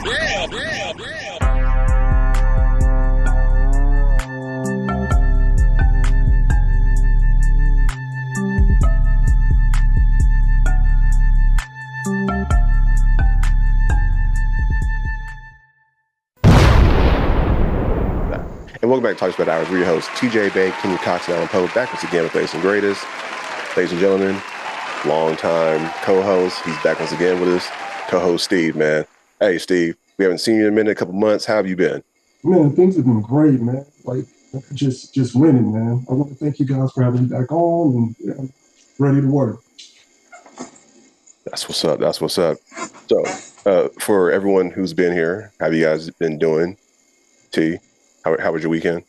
And welcome back to Talk About Hours. We're your hosts, TJ Bay, Kenny Cox, and Alan Poe, back once again with the latest and greatest. Ladies and gentlemen, long-time co-host. He's back once again with us. Co-host Steve, man. Hey, Steve, we haven't seen you in a minute, a couple months. How have you been? Man, things have been great, man. Like, just winning, man. I want to thank you guys for having me back on and ready to work. That's what's up. That's what's up. So, for everyone who's been here, how have you guys been doing? T, how was your weekend?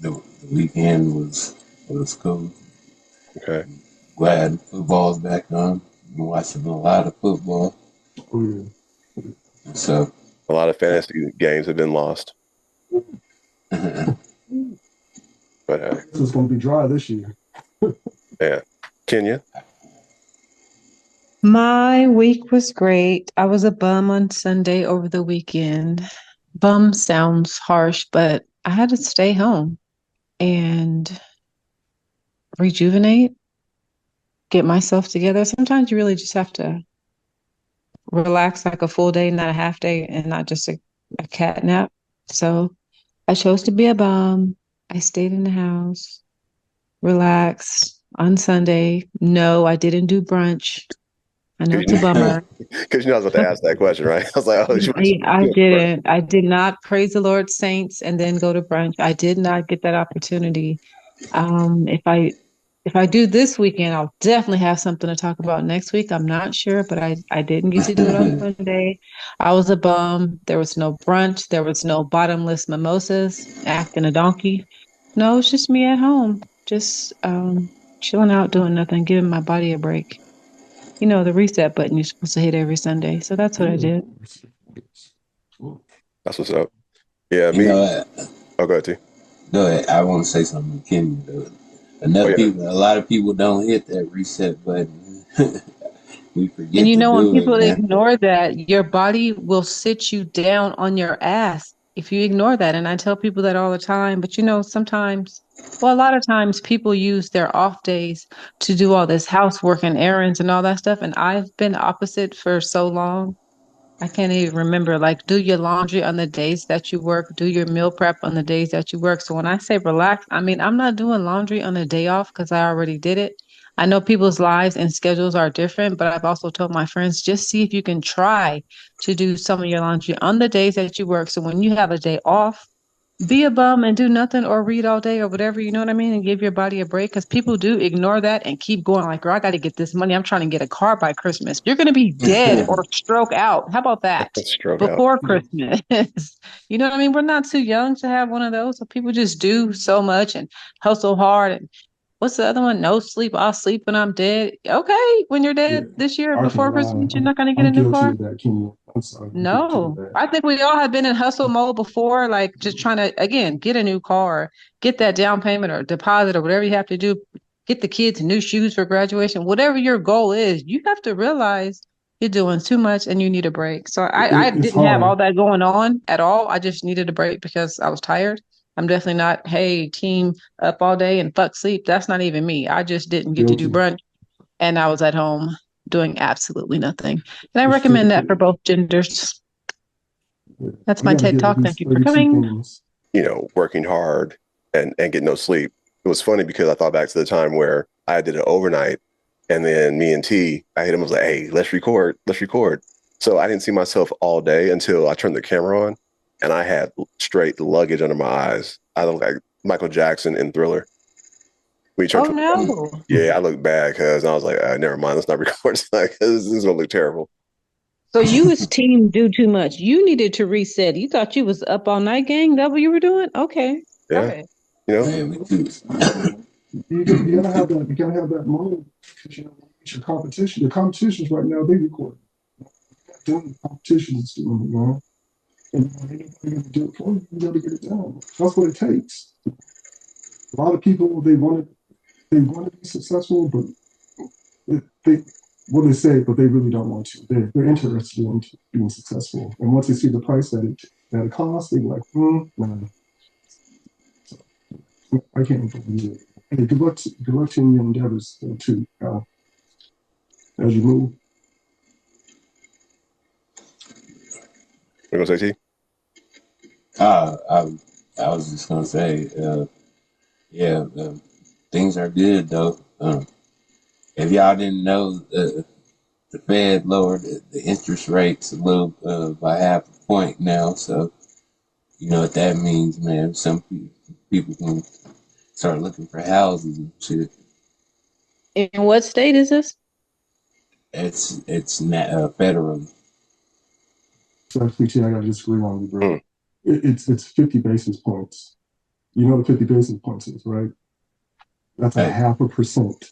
The weekend was cool. Okay. Glad football's back on. Been watching a lot of football. Oh, yeah. So a lot of fantasy games have been lost. But it's going to be dry this year. Yeah. Kenya? My week was great. I was a bum on Sunday over the weekend. Bum sounds harsh, but I had to stay home and rejuvenate, get myself together. Sometimes you really just have to relax like a full day, not a half day, and not just a cat nap. So I chose to be a bum. I stayed in the house, relaxed on Sunday. No, I didn't do brunch. I know it's a bummer. Because you know I was about to ask that question, right? I was like, oh, I didn't. I did not praise the Lord saints and then go to brunch. I did not get that opportunity. If I do this weekend, I'll definitely have something to talk about next week. I'm not sure, but I didn't get to do it on Sunday. I was a bum. There was no brunch. There was no bottomless mimosas, acting a donkey. No, it's just me at home, just chilling out, doing nothing, giving my body a break. You know, the reset button you're supposed to hit every Sunday. So that's what I did. That's what's up. Yeah, me. Oh, go ahead, T. Go ahead. I want to say something to Kenny, though. A lot of people don't hit that reset button. We forget. And you know, when people ignore that, your body will sit you down on your ass if you ignore that. And I tell people that all the time. But you know, sometimes, well, a lot of times people use their off days to do all this housework and errands and all that stuff. And I've been opposite for so long. I can't even remember, like, do your laundry on the days that you work, do your meal prep on the days that you work. So when I say relax, I mean, I'm not doing laundry on a day off because I already did it. I know people's lives and schedules are different, but I've also told my friends, just see if you can try to do some of your laundry on the days that you work. So when you have a day off, be a bum and do nothing or read all day or whatever, you know what I mean? And give your body a break because people do ignore that and keep going like, girl, I got to get this money. I'm trying to get a car by Christmas. You're going to be dead or stroke out. How about that? Before Christmas. You know what I mean? We're not too young to have one of those. So people just do so much and hustle hard. And what's the other one? No sleep. I'll sleep when I'm dead. Okay. When you're dead this year before Christmas, you're not going to get a new car. I'm sorry. No, I think we all have been in hustle mode before, like just trying to, again, get a new car, get that down payment or deposit or whatever you have to do, get the kids new shoes for graduation, whatever your goal is, you have to realize you're doing too much and you need a break. So I didn't have all that going on at all. I just needed a break because I was tired. I'm definitely not, hey, team up all day and fuck sleep. That's not even me. I just didn't get to do brunch and I was at home doing absolutely nothing. And I recommend that for both genders. That's my TED Talk. Thank you for coming. You know, working hard and getting no sleep. It was funny because I thought back to the time where I did it overnight and then me and T, I hit him, I was like, hey, let's record. So I didn't see myself all day until I turned the camera on and I had straight luggage under my eyes. I looked like Michael Jackson in Thriller. No. Yeah, I looked bad because I was like, never mind, let's not record tonight because this is going to look terrible. So you as team do too much. You needed to reset. You thought you was up all night, gang? That what you were doing? Okay. Yeah. Right. You know? You gotta have that. You gotta have that moment. You know, it's your competition. The competitions right now, they record. Doing the competition is doing it, man. And anybody gonna do it for you, you gotta get it done. That's what it takes. A lot of people they want to be successful, but Well, they say, but they really don't want to. They're interested in being successful, and once they see the price that it costs, they're like, nah. So I can't believe it. Hey, good luck to your endeavors too, as you move. We're gonna say, T. I was just gonna say, yeah, things are good though. If y'all didn't know, the Fed lowered the interest rates a little by half a point now, so you know what that means, man. Some people can start looking for houses and shit. In what state is this? It's not federally. So actually, I got to disagree on you, bro. Mm. It's 50 basis points. You know what 50 basis points is, right? That's a half a percent.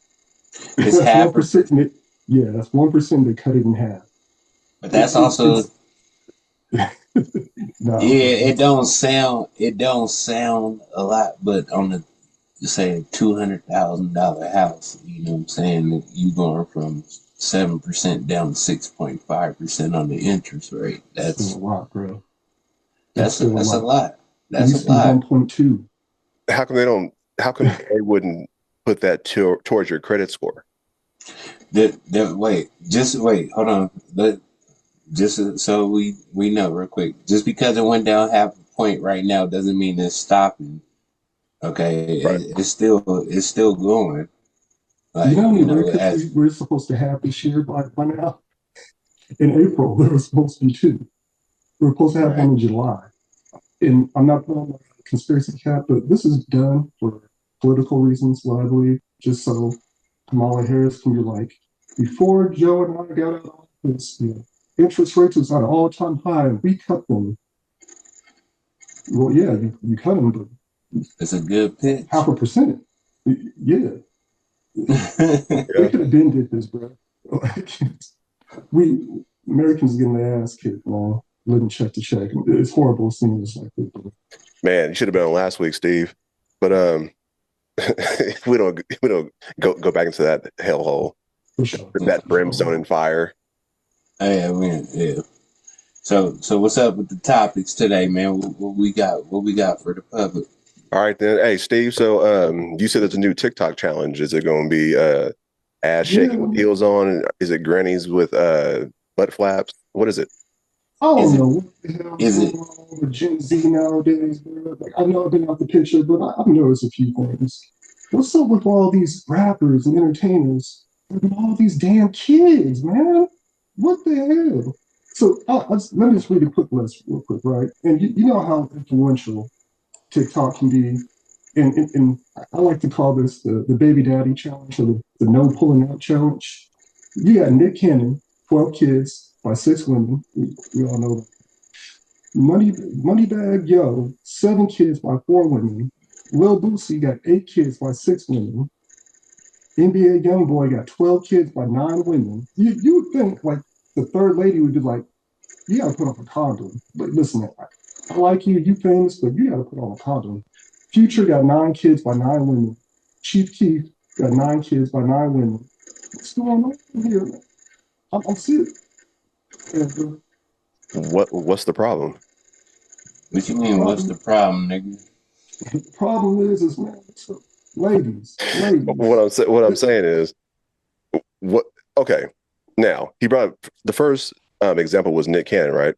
It's That's half 1%. Yeah, that's 1%. They cut it in half. but that's also No, yeah. It don't sound a lot, but on the say $200,000 house, you know what I'm saying? You going from 7% down to 6.5% on the interest rate. it's still a lot, bro. It's That's a, still a that's a lot. lot. It That's a used to be lot. 1.2. How come they don't? How come they wouldn't put that towards your credit score? Wait, just wait, hold on. Just so we know real quick. Just because it went down half a point right now doesn't mean it's stopping. Okay, Right. it's still going. You Like know how many you know, rate cuts as we're supposed to have this year by now? In April, there was supposed to be two. We were supposed to have one right. in July. And I'm not putting on a conspiracy cap, but this is done for political reasons, what I believe, just so Kamala Harris can be like, before Joe and I got out of office, interest rates was at an all-time high, and we cut them. Well, yeah, you cut them, but It's a good pitch. half a percent. Yeah, we Yeah. could have been did this, bro. We Americans getting their ass kicked, man. Living check to check. It's horrible seeing this like this. Man, you should have been on last week, Steve. But we don't go back into that hellhole, For sure. that brimstone and fire. Yeah, man. Yeah. So what's up with the topics today, man? What we got? What we got for the public? All right then. Hey, Steve. So you said there's a new TikTok challenge. Is it going to be ass shaking with Yeah, heels on? Is it grannies with butt flaps? What is it? I Is don't it? know what the hell's Is going it? on with Gen Z nowadays, bro. Like, I know I've been out the picture, but I've noticed a few things. What's up with all these rappers and entertainers and all these damn kids, man? What the hell? So let me just read a quick list real quick, right? And you know how influential TikTok can be. And I like to call this the baby daddy challenge or the no pulling out challenge. You got Nick Cannon, 12 kids by 6 women. We all know that. Moneybag Yo, 7 kids by 4 women. Lil Boosie got 8 kids by 6 women. NBA YoungBoy got 12 kids by 9 women. You would think like the third lady would be like, you gotta put on a condom. But listen, I like you famous, but you gotta put on a condom. Future got 9 kids by 9 women. Chief Keef got 9 kids by 9 women. What's going on here? I'm sick. And What's the problem? What you the mean? What's the problem, problem, nigga? the problem is man, so, ladies, What I'm saying is what. Okay, now he brought the first example was Nick Cannon, right?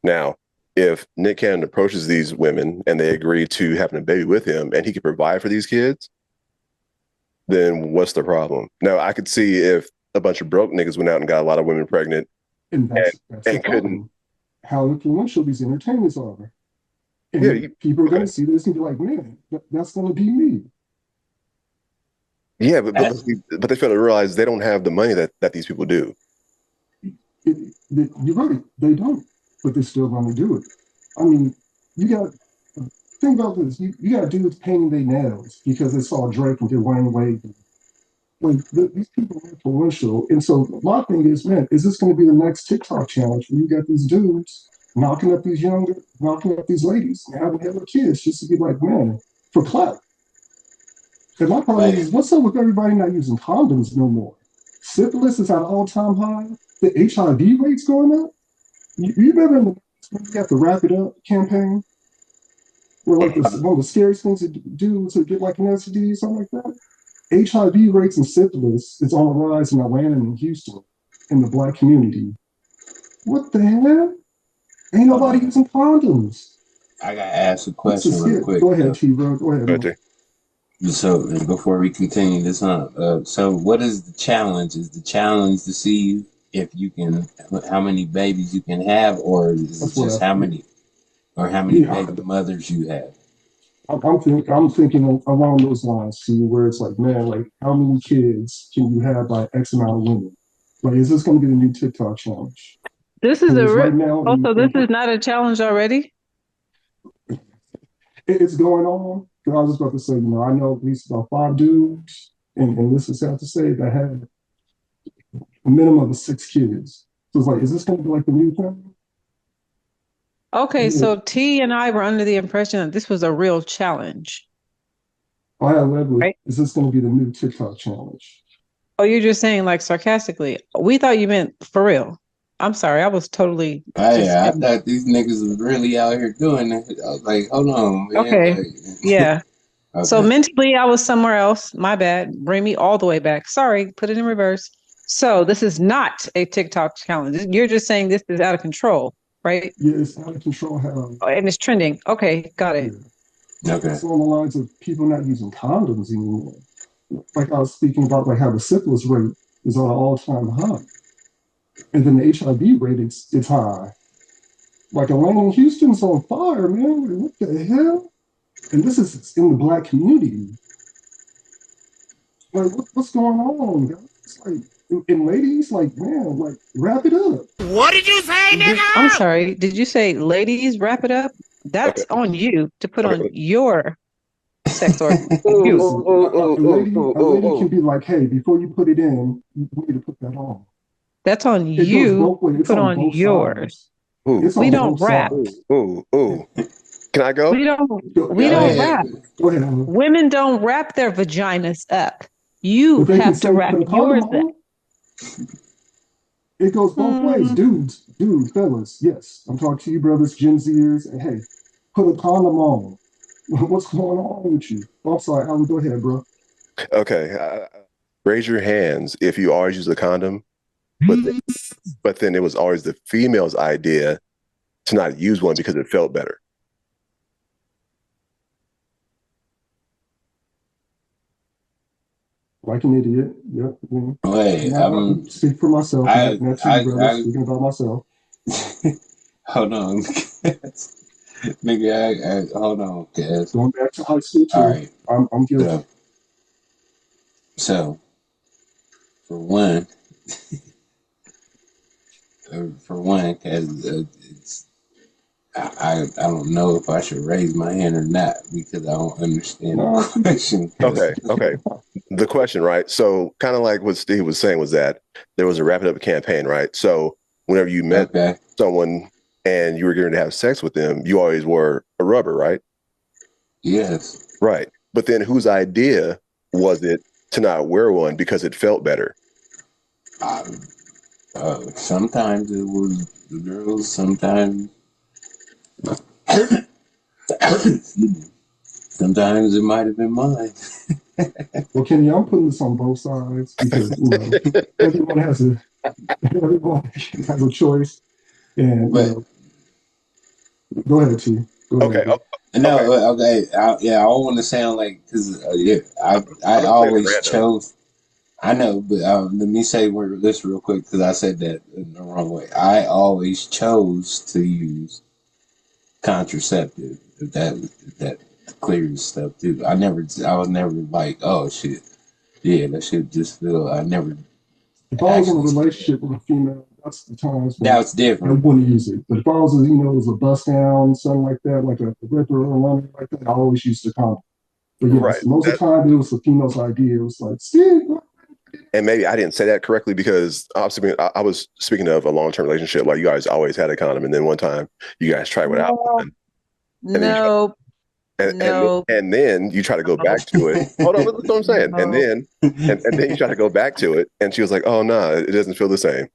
Now, if Nick Cannon approaches these women and they agree to having a baby with him, and he can provide for these kids, then what's the problem? Now, I could see if a bunch of broke niggas went out and got a lot of women pregnant and and, that's the and couldn't. problem. How influential these entertainers are. Yeah, And people are okay. gonna see this and be like, man, that's gonna be me. Yeah, That's but they fail to realize they don't have the money that these people do. You're right, they don't, but they're still gonna do it. I mean, you got think about this. You got dudes painting their nails because they saw Drake and Dwayne Wade. Like these people are influential, and so my thing is, man, is this going to be the next TikTok challenge where you got these dudes knocking up these ladies and having hella kids just to be like, man, for clout? And my problem like is, what's up with everybody not using condoms no more? Syphilis is at an all-time high. The HIV rate's going up. You remember when you have to wrap it up campaign, where like this one of the scariest things to do to get like an STD or something like that. HIV rates and syphilis is on the rise in Atlanta and Houston in the Black community. What the hell? Ain't nobody using condoms. I gotta ask a It's a question real skip. quick. Go ahead, T. Bro. Go ahead. Right So, and before we continue this on, so what is the challenge? Is the challenge to see if you can, how many babies you can have, or is That's it what just how many, or how many yeah, baby mothers you have? I'm thinking along those lines, see, where it's like, man, like how many kids can you have by X amount of women? Like, is this going to be the new TikTok challenge? This is Because right now, also this is not a challenge already. it's going on. Because I was just about to say, I know at least about 5 dudes, and this is sad to say, that had a minimum of 6 kids. So it's like, is this going to be like the new thing? Okay, Yeah. so T and I were under the impression that this was a real challenge, I had level. right? Is this going to be the new TikTok challenge? Oh, you're just saying like sarcastically. We thought you meant for real. I'm sorry, I was totally Hey, just I thought these niggas was really out here doing it. I was like, hold on, man. okay. Like, Yeah. So okay. mentally, I was somewhere else. My bad. Bring me all the way back. Sorry, put it in reverse. So this is not a TikTok challenge. You're just saying this is out of control, right? Yeah, it's out of control. How? Oh, and it's trending. Okay, got it. Yeah. Okay. It's along the lines of people not using condoms anymore. Like I was speaking about, like how the syphilis rate is on an all-time high, and then the HIV rate it's high. Like Atlanta and Houston's on fire, man. Like, what the hell? And this is in the Black community. Like, what's going on, guys? It's like, and ladies, like, man, like, wrap it up. What did you say, I'm nigga? sorry. Did you say ladies wrap it up? Okay. That's on you to put on Okay. your sex organ. Ooh, You. Listen, ooh, ooh, ooh, ooh, a ooh, lady ooh. can be like, hey, before you put it in, you need to put that on. That's on It goes you both ways. to It's put on on both yours. sides. Ooh, It's We on don't both rap. sides. ooh, ooh. Can I go? We don't we Go don't ahead. rap. Go ahead, Emma. Women don't wrap their vaginas up. You But they can have to say wrap put a condom yours up. on. It goes both ways, Hmm. fellas. Yes, I'm talking to you, brothers, Gen Zers. And hey, put a condom on. What's going on with you? I'm sorry, Alan. Go ahead, bro. Okay. Raise your hands if you always use a condom, but but then it was always the female's idea to not use one because it felt better. Like an idiot. Yep. Wait, Not speak for myself. Not to you, brothers. Speaking about myself. hold on, nigga. Hold on, guys. Going back to high school All too. right. I'm guilty. So for one, because it's I don't know if I should raise my hand or not because I don't understand No, the question. Okay. Okay. The question, right? So kind of like what Steve was saying was that there was a wrap it up campaign, right? So whenever you met Okay. someone and you were going to have sex with them, you always wore a rubber, right? Yes. Right. But then whose idea was it to not wear one because it felt better? Sometimes it was the girls. Sometimes, sometimes it might have been mine. Well, Kenny, I'm putting this on both sides because everyone has everyone has a choice, and But go ahead, T. Go Okay. ahead. Okay. no, okay, yeah, I don't want to sound like because yeah, I I'm not saying it's always random. chose. I know, but let me say this real quick because I said that in the wrong way. I always chose to use contraceptive. If that clears stuff too. I was never like, oh shit, yeah, that shit just feel. I never If I was in a actually. relationship with a female, that's the times Now when it's I different, wouldn't use it. But if I was, it was a bust down, something like that, like a ripper or running like that, I always used the condom. But yes, Right. most of That, the time it was the female's idea. It was like, see, and maybe I didn't say that correctly because I was speaking of a long term relationship. Like you guys always had a condom, and then one time you guys tried without No, one, and then you tried. no. No, and then you try to go back to it. Hold on, that's what I'm saying. no. And then you try to go back to it, and she was like, "Oh no, it doesn't feel the same."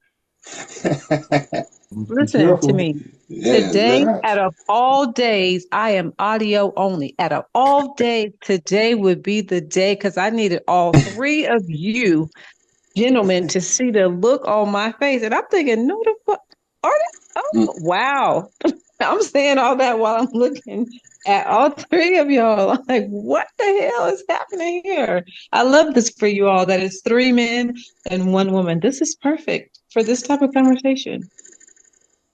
Be Listen to careful. me. Yeah, Today, That out of all days, I am audio only. Out of all days, today would be the day because I needed all three of you gentlemen to see the look on my face. And I'm thinking, no, the fuck are they? Oh, mm, wow. I'm saying all that while I'm looking at all three of y'all. I'm like, what the hell is happening here? I love this for you all. That is three men and one woman. This is perfect for this type of conversation.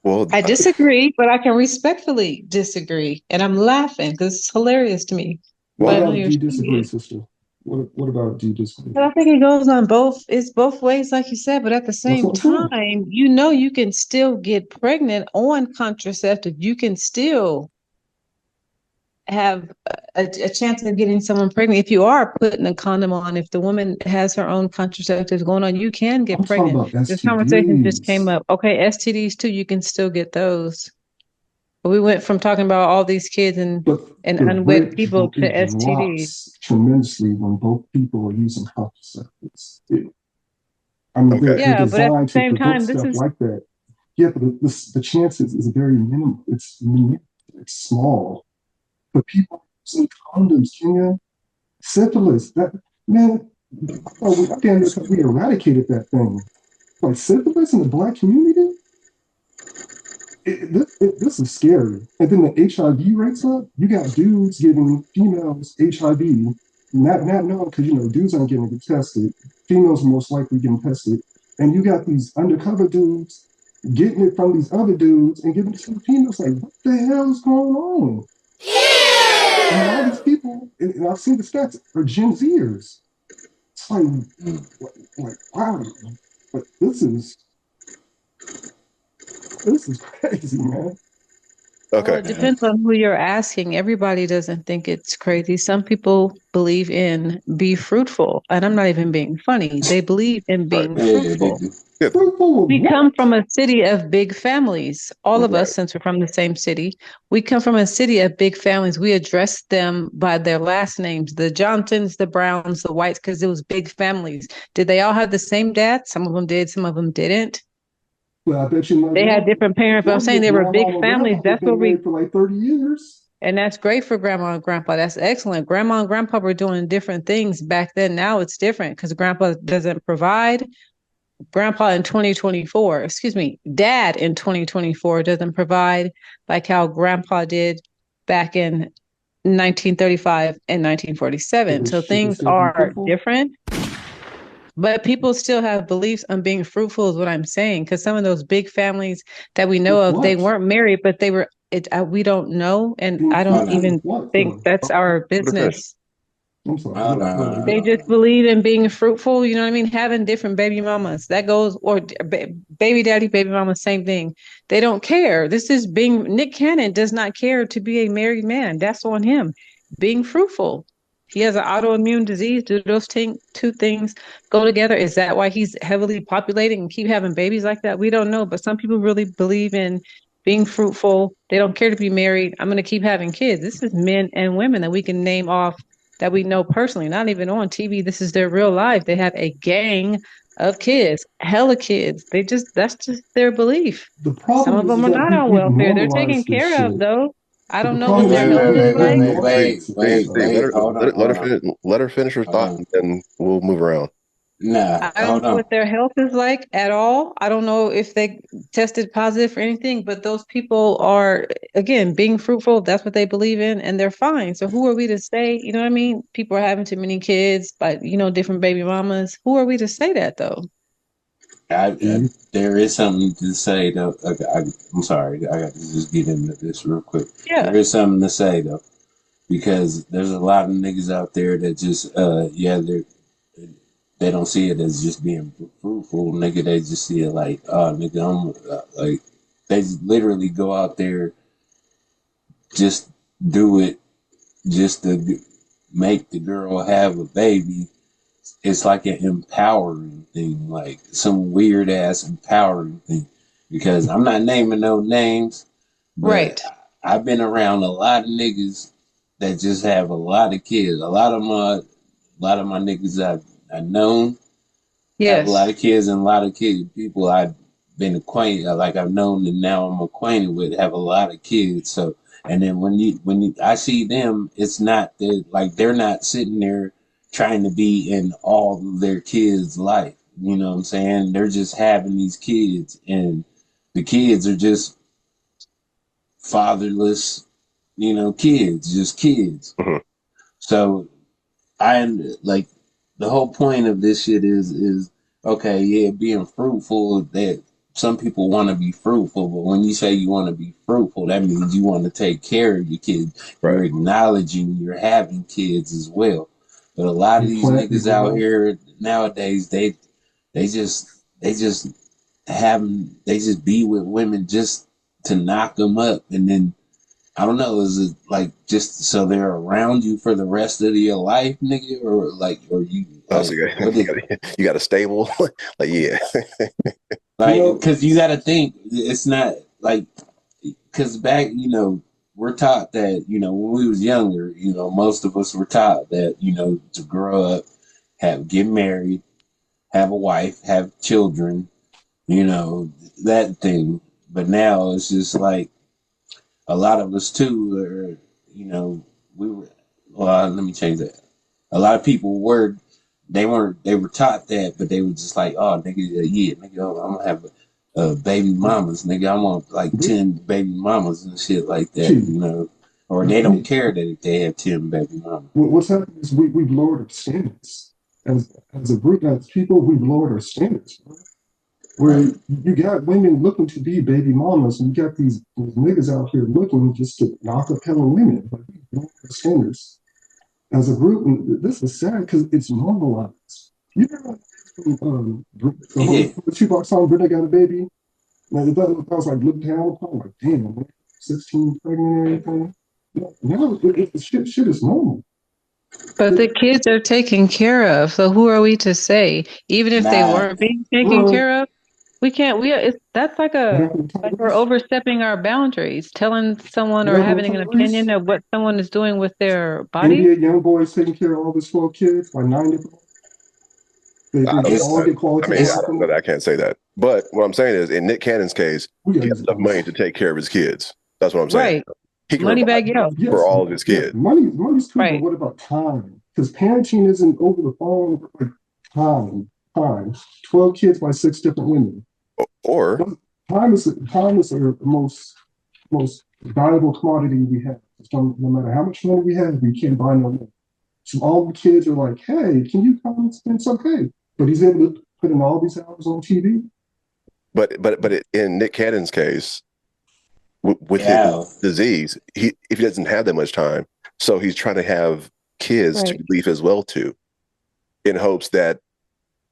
Well, I disagree, but I can respectfully disagree. And I'm laughing because it's hilarious to me. what But I well, know about you're do you disagree, serious. sister? What about do you But disagree? I think it goes on both, it's both ways, like you said, but at the That's same what I'm saying. time, you know you can still get pregnant on contraceptive. You can still have a chance of getting someone pregnant. If you are putting a condom on, if the woman has her own contraceptives going on, you can get I'm talking pregnant. about This conversation just came STDs. up. Okay, STDs too, you can still get those. But we went from talking about all these kids But and the unwed rate people to it STDs. drops tremendously when both people are using contraceptives. I mean, okay. they're Yeah, but at the designed to same prevent time, this stuff is like that. Yeah, but the chances is very minimal. It's small. But people using condoms, Kenya, syphilis. That man, I thought we eradicated that thing. Like syphilis in the black community, this is scary. And then the HIV rates up. You got dudes giving females HIV, not knowing because dudes aren't getting tested. Females are most likely getting tested, and you got these undercover dudes getting it from these other dudes and giving it to the females. Like, what the hell is going on? And a lot of these people, and I've seen the stats, are Gen Zers. It's mm. like wow, but this is crazy, man. well, Okay. it depends on who you're asking. Everybody doesn't think it's crazy. Some people believe in be fruitful, and I'm not even being funny. They believe in Right. being Yeah, they fruitful. do. Yeah. Fruitful of We come what? from a city of big families. All of us, Right. since we're from the same city, we come from a city of big families. We address them by their last names, the Johnsons, the Browns, the Whites, because it was big families. Did they all have the same dad? Some of them did, some of them didn't. Well, I bet you They had different parents, but I'm majority saying of they were big grandma and families. grandpa have That's where been we married for like 30 years. And that's great for grandma and grandpa. That's excellent. Grandma and grandpa were doing different things back then. Now it's different because grandpa doesn't provide. Grandpa in 2024, excuse me, dad in 2024 doesn't provide like how grandpa did back in 1935 and So 1947. they So should they things still be are fruitful? different, but people still have beliefs on being fruitful, is what I'm saying. Because some of those big families that we know With of, they what? weren't married, but they were. We don't know, and Being I don't Hold fruitful on. with even what think though? that's our Let her finish. business. I'm sorry. Hold on. Go ahead. They just believe in being fruitful. You know what I mean? Having different baby mamas. That goes, or baby daddy, baby mama, same thing. They don't care. This is being, Nick Cannon does not care to be a married man. That's on him. Being fruitful. He has an autoimmune disease. Do those two things go together? Is that why he's heavily populating and keep having babies like that? We don't know. But some people really believe in being fruitful. They don't care to be married. I'm going to keep having kids. This is men and women that we can name off that we know personally, not even on TV. This is their real life. They have a gang of kids, hella kids. That's just their belief. The Some problem of is them are that not on we've welfare. They're taken normalized this care of shit. though. I But the don't know Wait, what problem is their wait, that health wait, is wait, we've wait, like. wait, See, wait, normalized it. see, wait, see. So wait. Hold on, Let hold her on. finish. Let her finish her Hold thought, on. and then we'll move around. Nah, I don't hold know on. what their health is like at all. I don't know if they tested positive for anything, but those people are, again, being fruitful. That's what they believe in, and they're fine. So who are we to say, you know what I mean? People are having too many kids, but, different baby mamas. Who are we to say that though? you There is something to say though. I'm sorry, I got to just get into this real quick. Yeah. There is something to say though, because there's a lot of niggas out there that just, yeah, they don't see it as just being fruitful, nigga. They just see it like, oh, nigga, like, they literally go out there, just do it, just to make the girl have a baby. It's like an empowering thing, like some weird ass empowering thing. Because I'm not naming no names, but Right. I've been around a lot of niggas that just have a lot of kids. A lot of my niggas I've known have a lot Yes. of kids, and a lot of kids people I've been acquainted, like I've known, and now I'm acquainted with, have a lot of kids. So, and then when I see them, it's not that like they're not sitting there trying to be in all of their kids' life. You know what I'm saying? They're just having these kids, and the kids are just fatherless, kids, just kids. Mhm. So I like the whole point of this shit is okay, yeah, being fruitful. That some people want to be fruitful, but when you say you want to be fruitful, that means you want to take care of your kids. Right. You're acknowledging you're having kids as well. But a lot of You these plant, you niggas out grow. here nowadays, they just be with women just to knock them up, and then I don't know. Is it like just so they're around you for the rest of your life, nigga, or you Oh, so like what is you got a stable, like yeah. You like? know, Because you got to think it's not like because back, we're taught that when we was younger, most of us were taught that to grow up, get married, have a wife, have children, that thing. But now it's just like a lot of us too are, we were. Well, let me change that. A lot of people they were taught that, but they were just like, oh, nigga, yeah, nigga, I'm gonna have baby mamas, nigga. I want like this 10 baby mamas and shit like that, shit. or they don't care that if they have 10 baby mamas. What's happening is we've lowered our standards as a group, as people. We've lowered our standards. Bro. Where Right. you got women looking to be baby mamas, and you got these niggas out here looking just to knock up hella women. But we've lowered our standards as a group, and this is sad because it's normalized. You remember the whole Yeah. Tupac song "Britta Got a Baby"? Like that was like looked down upon, like damn, man, 16 pregnant and everything. Now shit is normal. But the kids are taken care of. So who are we to say? Even if they Nah. weren't being taken Well, care of, we can't. That's what happened to like we're Tyrese? overstepping our boundaries, telling someone What or happened having to an opinion Tyrese? of what someone is doing with their body. NBA young boys taking care of all his 12 kids by 9 different. I They don't know It's all that. get I quality mean, time I it's don't from know them. that. I can't say that. But what I'm saying is, in Nick Cannon's case, We he gotta has use enough money those. to take care of his kids. That's what I'm saying. Right. He can Money provide bag, yo. for Yes, all of his yeah, kids. money's cool, but Right. what about time? Because parenting isn't over the phone. Like time. 12 kids by 6 different women. Or Time is our most valuable commodity we have. So no matter how much money we have, we can't buy no more. So all the kids are like, "Hey, can you come?" It's okay, but he's able to put in all these hours on TV. in Nick Cannon's case, with his yeah. disease, if he doesn't have that much time, so he's trying to have kids to Right. leave as well too, in hopes that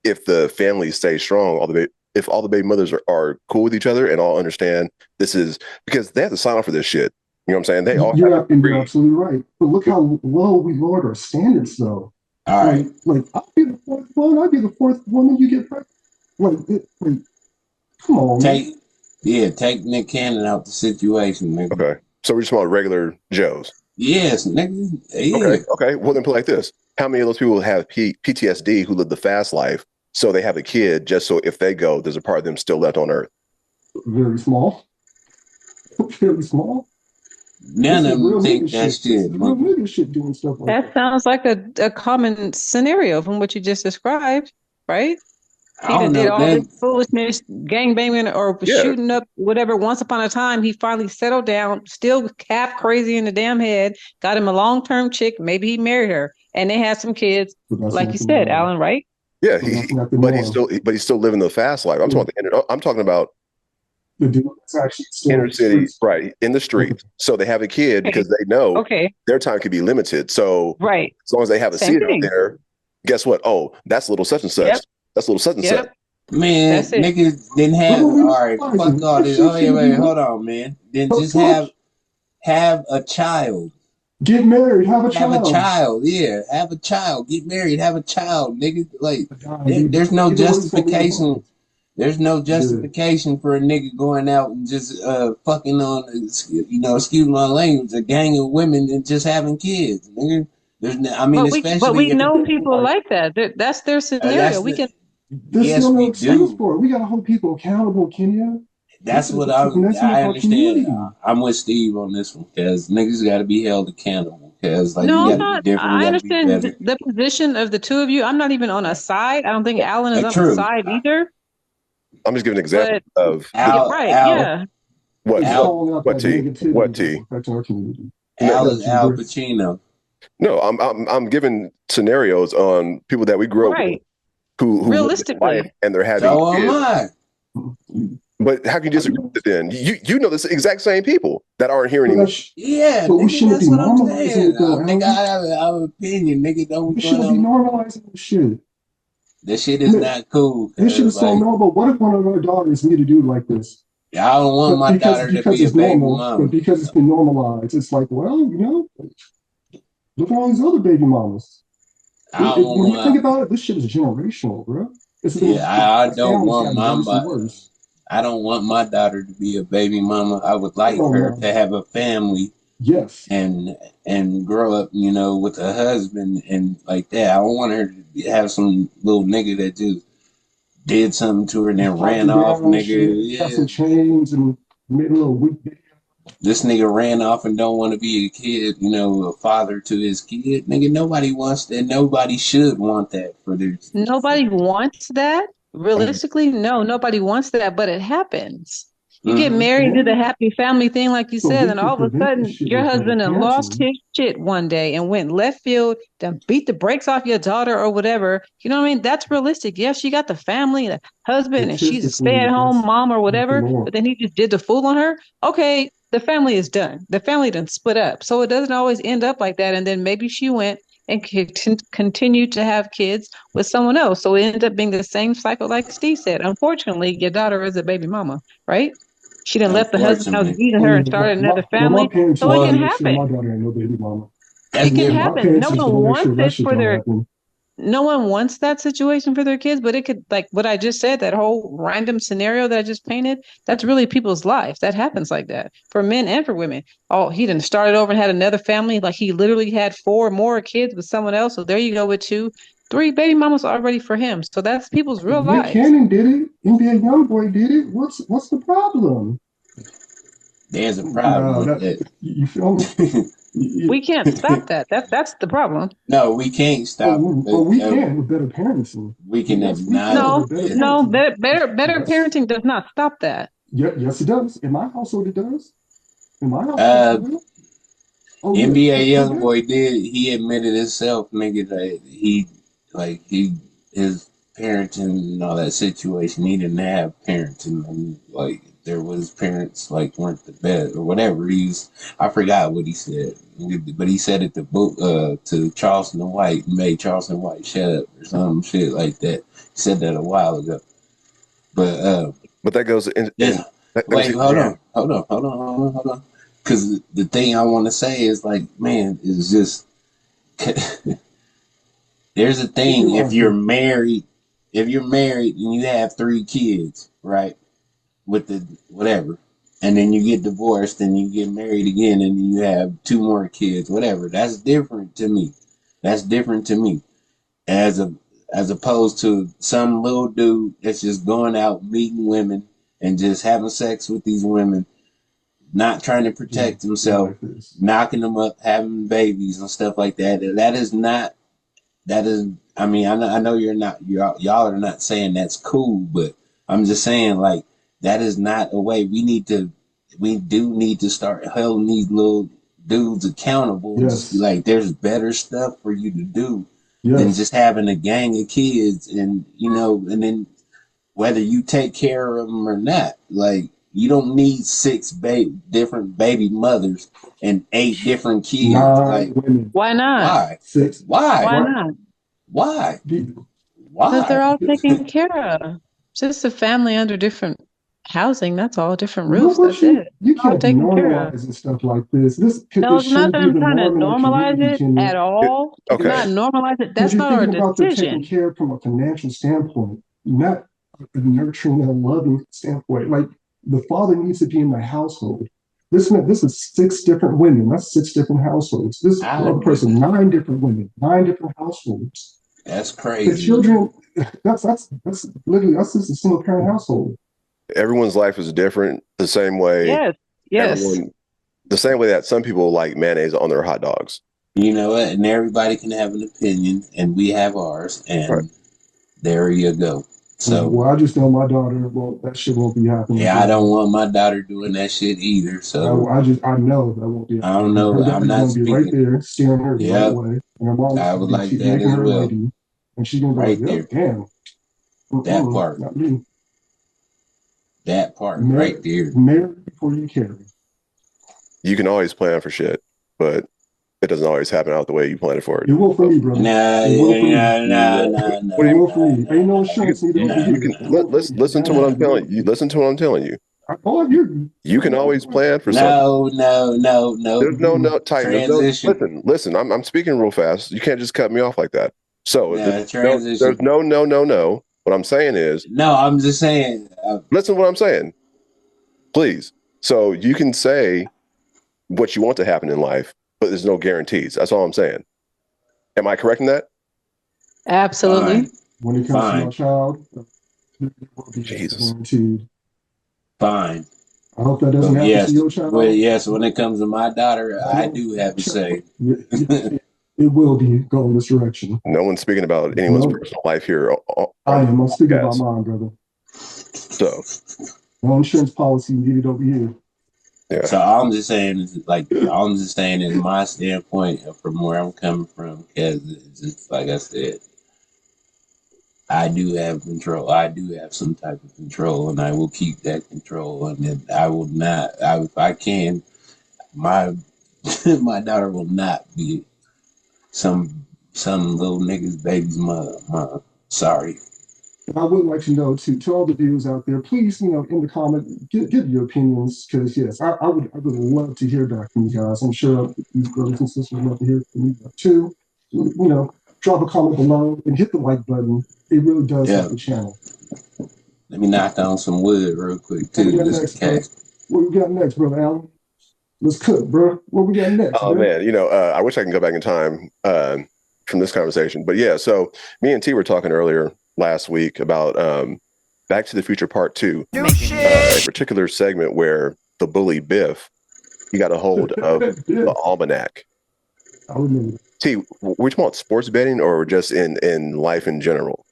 if the family stays strong, if all the baby mothers are cool with each other and all understand this is because they have to sign off for this shit. You know what I'm saying? They all have to You're agree. absolutely right. But look how low we lowered our standards, though. All right. Like I'll be the fourth one. I'll be the fourth woman you get pregnant. Like, come on, Take man. take Nick Cannon out the situation, nigga. Okay, so we're just about regular Joes. Yes, nigga. Yeah. Okay. Well, then put it like this: how many of those people have PTSD who live the fast life, so they have a kid just so if they go, there's a part of them still left on Earth? Very small. Very small. None This of is them real nigga think that shit. This shit, is real nigga. nigga shit doing stuff like That that. sounds like a common scenario from what you just described, right? I He don't done did know. all this Then foolishness, gang banging or Yeah, shooting up, whatever. Once upon a time, he finally settled down, still half crazy in the damn head, got him a long-term chick. Maybe he married her and they had some kids, But that's like not you the said, norm. Alan, right? yeah. But that's not the But norm. he's still living the fast life. The, I'm talking about the dude that's actually still in inner the city, streets. right, in the Okay. streets. So they have a kid Okay. because they know Okay. their time could be limited. So Right. as long as they have a Same seed out thing. there, guess what? Oh, that's little such and such. Yep. That's little such and such. Yep. man, That's it. niggas didn't What have will be all right, fuck surprising? all That this. shit Oh yeah, shouldn't be wait, what. hold on, man. Then just Tell have a child. Get married, have a Have a child. child, yeah. Have a child. Get married, have a child, nigga. Like God, dude, there's no either way, it's gonna leave a justification. bond. There's no justification for a nigga going out and just fucking on, excuse my language, a gang of women and just having kids. Nigga. I mean, but we especially if know People people like like that. That's their scenario. that's We the can there's yes, still no we excuse do. for it. We gotta hold people accountable, Kenya. That's what That's I our understand. community. I'm with Steve on this one because niggas got to be held accountable. Because like we No, I'm got to be not. different. We I got to be understand better. the position of the two of you. I'm not even on a side. I don't think Alan is on a True. side either. I'm just giving an example But of yeah, the right, Al yeah. We're just Al calling out what that T what negativity that's T. affecting our community. No, Al no, is That's Al this. Pacino. no, I'm giving scenarios on people that we grew up with Right. who live their life Realistically. and they're having So am kids. I. But how can you disagree with it then? You know the exact same people that aren't here But, anymore. Yeah, but we nigga, shouldn't that's be what I'm normalizing saying. it though, Nigga, Alan. I have an opinion. Nigga, don't be We going shouldn't be on. normalizing this shit. This shit is not cool. This shit Cause is so like, normal. What if one of our daughters need to do like this? I don't want But my daughter to because be a it's baby normal, but mama. because it's been normalized, it's like, well, look at all these other baby mamas. I don't When you think want. about it, this shit is generational, bro. It's been Yeah, I this don't family's want gotten worse and my. worse. I don't want my daughter to be a baby mama. I would Oh like her no. to have a family Yes. and grow up, with a husband and like that. I don't want her to have some little nigga that just did something to her and then Slapped ran her off, down and nigga. shit, got Yeah, some chains and made a little weak video. this nigga ran off and don't want to be a kid, a father to his kid. Nigga, nobody wants that. Nobody should want that for their. Nobody wants that. I'm Realistically, no, nobody wants that, but it happens. You get Mm-hmm. married, do the Yeah. happy family thing, like you So said, we and can all of a prevent this sudden shit your with better husband and lost parenting. his shit one day and went left field, then beat the brakes off your daughter or whatever. You know what I mean? That's realistic. Yes, she got the family, the husband, and she's a Statistically, stay-at-home mom or that's the whatever, norm. but then he just did the fool on her. Okay, the family is done. The family done split up. So it doesn't always end up like that. And then maybe she went and continued to have kids with someone else. So it ended up being the same cycle, like Steve said. Unfortunately, your daughter is a baby mama, right? She done left the husband house Unfortunately, beating her and started another My family. parents So it wanted to can well, make sure my happen. daughter ain't no baby mama. that's It can different. My happen. parents No is one gonna make wants sure that it shit for don't their happen. no one wants that situation for their kids, but it could, like what I just said, that whole random scenario that I just painted, that's really people's lives. That happens like that for men and for women. Oh, he didn't started over and had another family. Like he literally had four more kids with someone else. So there you go with two, three baby mamas already for him. So that's people's real Nick lives. Cannon did it. NBA YoungBoy did it. What's the problem? There's a problem No, with that that. you feel me? We can't stop that. That's the problem. No, we can't stop it, But we but can with better parenting. we can Yes, we can acknowledge No, with better it. no, parenting. better Yes, parenting does not stop that. yeah, yes, it does. In my household, it does. In my household, it Uh, will. Oh yeah, NBA for that. YoungBoy did. He admitted himself, nigga, that his parenting and all that situation. He didn't have parenting, and like there was parents like weren't the best or whatever. I forgot what he said, but he said it to Charleston White, made Charleston White shut up or some shit like that. He said that a while ago, but but that goes in yeah. that goes Wait, in hold on. Because the thing I want to say is like, man, is just there's a Keep in thing. If mind, you're married, and you have three kids, right, with the whatever, and then you get divorced and you get married again and you have two more kids, whatever. That's different to me. That's different to me as a as opposed to some little dude that's just going out meeting women and just having sex with these women, not trying to protect real himself, life is. knocking them up, having babies and stuff like that. That is not. That is. I mean, I know you're not. Y'all are not saying that's cool, but I'm just saying like that is not a way. We do need to start holding these little dudes accountable and just be Yes, like, there's better stuff for you to do than yes. just having a gang of kids and and then whether you take care of them or not. Like you don't need different baby mothers and eight different kids. Nine Like women, Why not? why? six. Why? Why What? not? Why? Be- Because they're Why? all taken care of. Just a family under different housing. That's all. Different roofs. What That's you it. you All can't be taken care of. normalizing stuff like this. No, This it's not shouldn't that be I'm the trying to norm in our normalize community, it Kenya. at all. I do okay. not normalize it. Because That's you're not our thinking about the taking decision. care from a financial standpoint, not a nurturing and a loving standpoint. Like the father needs to be in the household. This is 6 different women. That's 6 different households. This I other agree. person, 9 different women, 9 different households. That's The crazy. children, that's literally that's just a single parent household. Everyone's life is different. Yes. Yes. Everyone, the same way that some people like mayonnaise on their hot dogs. You know what? And everybody can have an opinion, and we have ours, Right. and there you go. So, Well, I just know my daughter. Well, that shit won't be happening yeah, for I don't her. want my daughter doing that shit either. So, I know that won't be I don't happening. know. Her I'm daddy's not gonna be right speaking. there, staring her the right Yep, way, and her mom's I gonna would be like that making as her well. lady, and she's gonna be like, Right "Yep, there. damn, That part. not me." That part right Marry, there. marry before you carry. You can always plan for shit, but it doesn't always happen out the way you planned for it. It will for me, brother. Nah, It will for me. nah, Yeah. nah, nah, It will for nah, me. nah, Ain't no nah, insurance needed over You nah, here. can It will for me. listen to what I'm nah, telling you. Listen to what I'm telling you. I hear you. You can No, always plan for something. no, no, no, no. There's no Titan. There's no Transition. listen. I'm speaking real fast. You can't just cut me off like that. So Nah, there's transition. no. What I'm saying is, No, I'm just saying. listen to what I'm saying, please. So you can say what you want to happen in life, but there's no guarantees. That's all I'm saying. Am I correct in that? Fine, Absolutely. when it comes to my fine, child, it will be Jesus. guaranteed. fine. I hope that doesn't But happen to yes, your well, child. yes. When it comes to my daughter, I I know do have a say. it will be going this direction. No one's speaking about anyone's No, personal life here I on the am. I'm speaking about podcast. mine, brother. So No insurance policy needed over here. yeah, So all I'm just saying is, like, all I'm just saying is my standpoint from where I'm coming from, because it's just like I said, I do have control. I do have some type of control, and I will keep that control. And then I will not. If I can, my my daughter will not be some little nigga's baby's mother. Sorry. I would like to know to all the viewers out there, please, in the comment, give your opinions because yes, I would love to hear back from you guys. I'm sure these brothers and sisters would love to hear from you too. Drop a comment below and hit the like button. It really does help Yeah. the channel. Let me knock on some wood real quick What we too, got just in next, bro? case. What we got next, brother Allen? Let's cook, bro. What we got next, oh man? man, I wish I can go back in time from this conversation, but yeah. So me and T were talking earlier last week about Back to the Future Part Two, a particular segment where the bully Biff he got a hold of Yeah, the almanac. I remember. T, we're talking about sports betting or just in life in general?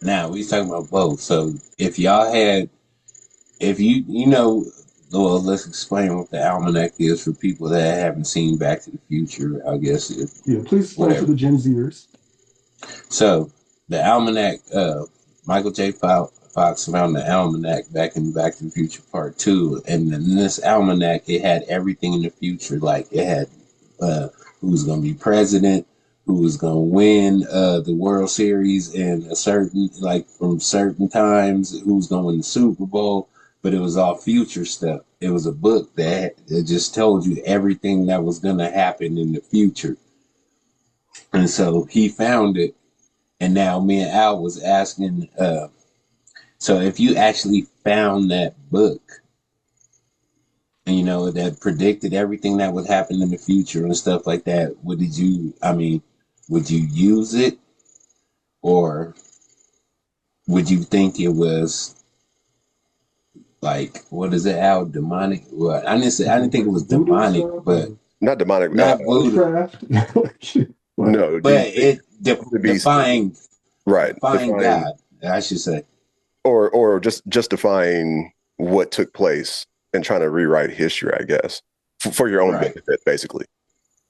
Now we talking about both. So if y'all had, if you know, well, let's explain what the almanac is for people that haven't seen Back to the Future. I guess Yeah, please explain to whatever. the Gen Zers. So the almanac, Michael J. Fox found the almanac back in Back to the Future Part Two, and in this almanac, it had everything in the future. Like it had uh, who was going to be president, who was going to win the World Series in a certain, like from certain times, who was going to win the Super Bowl. But it was all future stuff. It was a book that just told you everything that was going to happen in the future. And so he found it, and now me and Al was asking, so if you actually found that book, and that predicted everything that would happen in the future and stuff like that, would you use it, or would you think it was like, what is it, Al, demonic? Well, I didn't think it Like was voodoo demonic, stuff but or Not demonic. not voodoo, witchcraft. Like, No, do you but think it to be right? defying Define God, I should say. or just justifying what took place and trying to rewrite history, I guess, for your own Right. benefit, basically.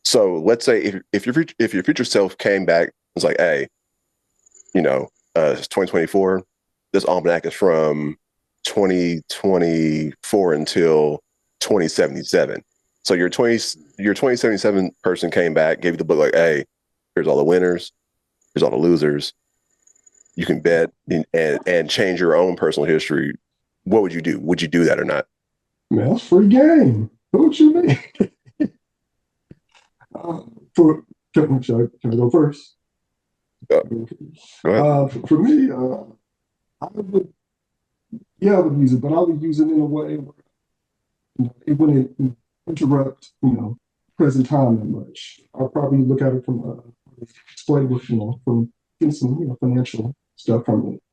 So let's say if your future self came back and was like, hey, it's 2024. This almanac is from 2024 until 2077. So your 2077 person came back, gave you the book like, hey, here's all the winners, here's all the losers. You can bet and change your own personal history. What would you do? Would you do that or not? man, that's free game. What you mean? For can I go first? Go ahead. For me, I would, yeah, I would use it, but I would use it in a way where it wouldn't interrupt, present time that much. I'll probably look at it from display with, from getting some, financial stuff from it.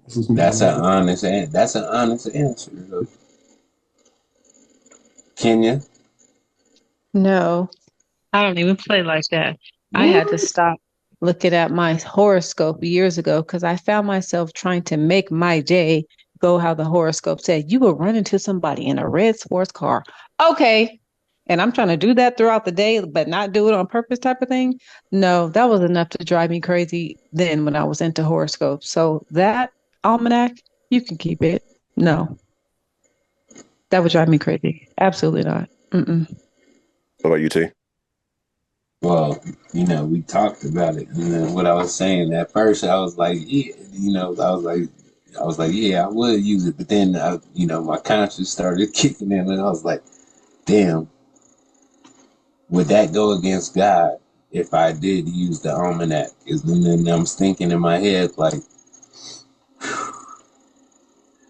This is me. That's an honest answer. Kenya, No, I don't even play like that. I had to What? stop looking at my horoscope years ago because I found myself trying to make my day go how the horoscope said. You will run into somebody in a red sports car. Okay. And I'm trying to do that throughout the day, but not do it on purpose type of thing. No, that was enough to drive me crazy then when I was into horoscopes. So that almanac, you can keep it. No, that would drive me crazy. Absolutely not. Mm-mm. What about you, T? well, we talked about it, and then what I was saying at first, I was like, yeah, I was like, yeah, I would use it, but then, my conscience started kicking in, and I was like, damn, would that go against God if I did use the almanac? And then I'm thinking in my head, like,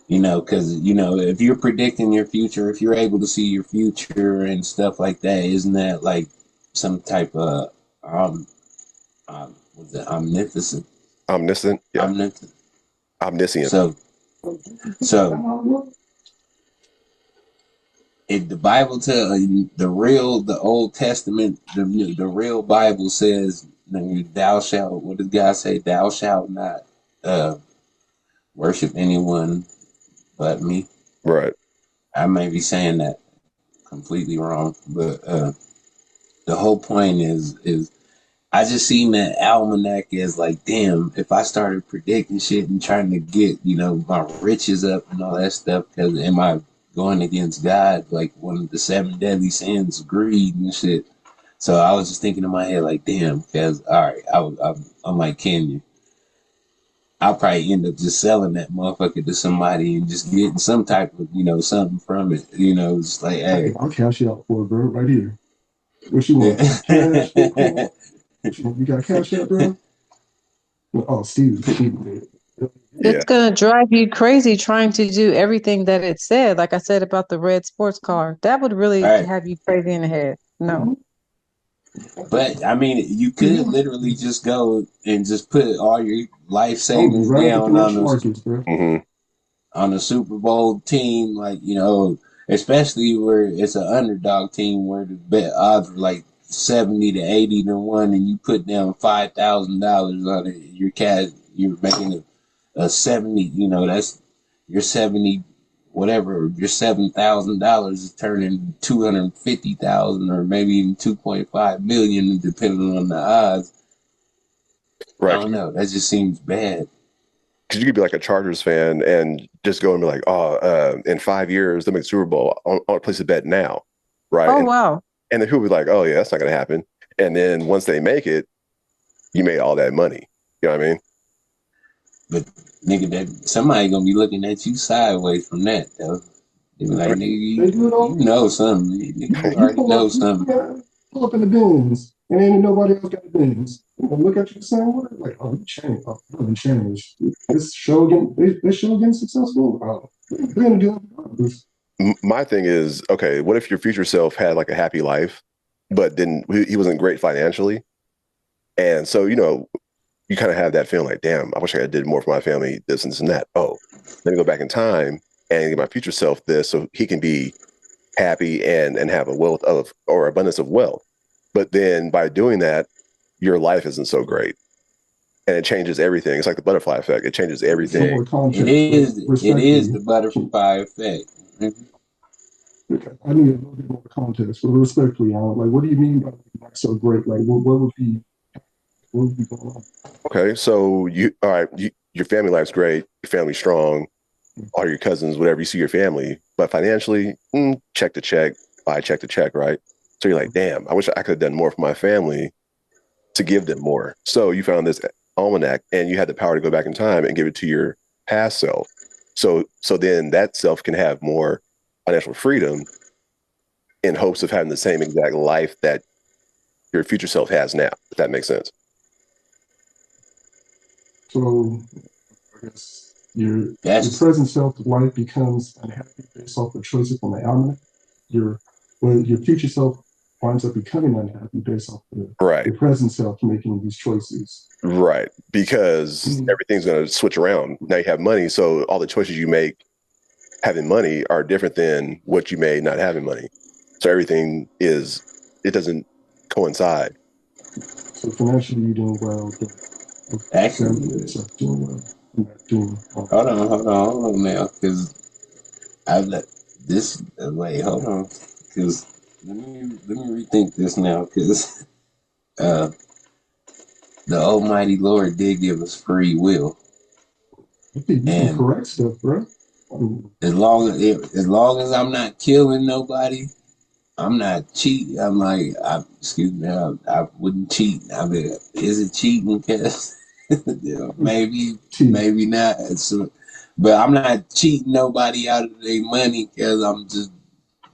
because if you're predicting your future, if you're able to see your future and stuff like that, isn't that like some type of was it omnificent? Omniscient? Yeah. Omnipotent. Omniscient. So, so if the Bible tell the Old Testament, the real Bible says, "Thou shalt." What does God say? Thou shalt not uh, worship anyone but me. Right. I may be saying that completely wrong, but the whole point is I just seen that almanac as like, damn, if I started predicting shit and trying to get, my riches up and all that stuff, because am I going against God? Like one of the seven deadly sins, greed and shit. So I was just thinking in my head, like, damn, because, all right, I'm like Kenya. I'll probably end up just selling that motherfucker to somebody and just getting some type of, something from it. Just like, Hey, hey. I'll cash you out for it, bro, right here. What you want? Cash, Bitcoin? What you want? You got cash out, bro? Oh, Steve did. Yeah. It's going to drive you crazy trying to do everything that it said. Like I said about the red sports car, that would really All right. have you crazy in the head. No. Mm-hmm. But I mean, you could literally just go and just put all your life I would be savings right at the down financial markets, bro. Hmm. on a Super Bowl team, like especially where it's an underdog team where the bet odds are like 70 to 80 to 1, and you put down $5,000 on it. You're making a 70. That's your 70, whatever. Your $7,000 is turning 250,000 or maybe even 2.5 million, depending on the odds. I Right. don't know. That just seems bad. Because you could be like a Chargers fan and just go and be like, oh, in 5 years, they'll make the Super Bowl. I want to place a bet now. Right. Oh, And wow. then people be like, oh, yeah, that's not going to happen. And then once they make it, you made all that money. You know what I mean? But nigga, that somebody gonna be looking at you sideways from that though. They be I like, mean, nigga, They do it you all. know something. Nigga, you You already pull know up, something. pull up in the bins, and ain't nobody else got the bins. Look at you the same way, like, oh, you changed. Oh, you really changed. This show again, this show again successful. Oh, they're gonna do it. my thing is, okay, what if your future self had like a happy life, but then he wasn't great financially? And so, you kind of have that feeling like, damn, I wish I did more for my family, this and this and that. Oh, let me go back in time and give my future self this so he can be happy and have a wealth of or abundance of wealth. But then by doing that, your life isn't so great. And it changes everything. It's like the butterfly effect. It changes Some everything. more It context, is it is respectfully. the butterfly effect. I need a little bit more context, but respectfully, like, what do you mean by like so great? Like, what would be going on? Okay. So all right, your family life's great. Your family's strong. All your cousins, whatever, you see your family. But financially, check to check, buy check to check, right? So you're like, damn, I wish I could have done more for my family to give them more. So you found this almanac and you had the power to go back in time and give it to your past self. So then that self can have more financial freedom in hopes of having the same exact life that your future self has now, if that makes sense. So I guess your That's present self life becomes unhappy based off the choices from the almanac. Your future self winds up becoming unhappy based off Right. your present self making these choices. Right. Because everything's going to switch around. Now you have money. So all the choices you make having money are different than what you made not having money. So it doesn't coincide. So financially, you're doing well. But family actually. yourself doing well. You're not doing well. Hold on now, because I let this. Wait, hold on, because let me rethink this now, because uh, the Almighty Lord did give us free will, I think you can and correct stuff, bro. I mean, as long as I'm not killing nobody, I'm not cheating. I'm like, excuse me, I wouldn't cheat. I mean, is it cheating? Because maybe, T. maybe not. But I'm not cheating nobody out of their money because I'm just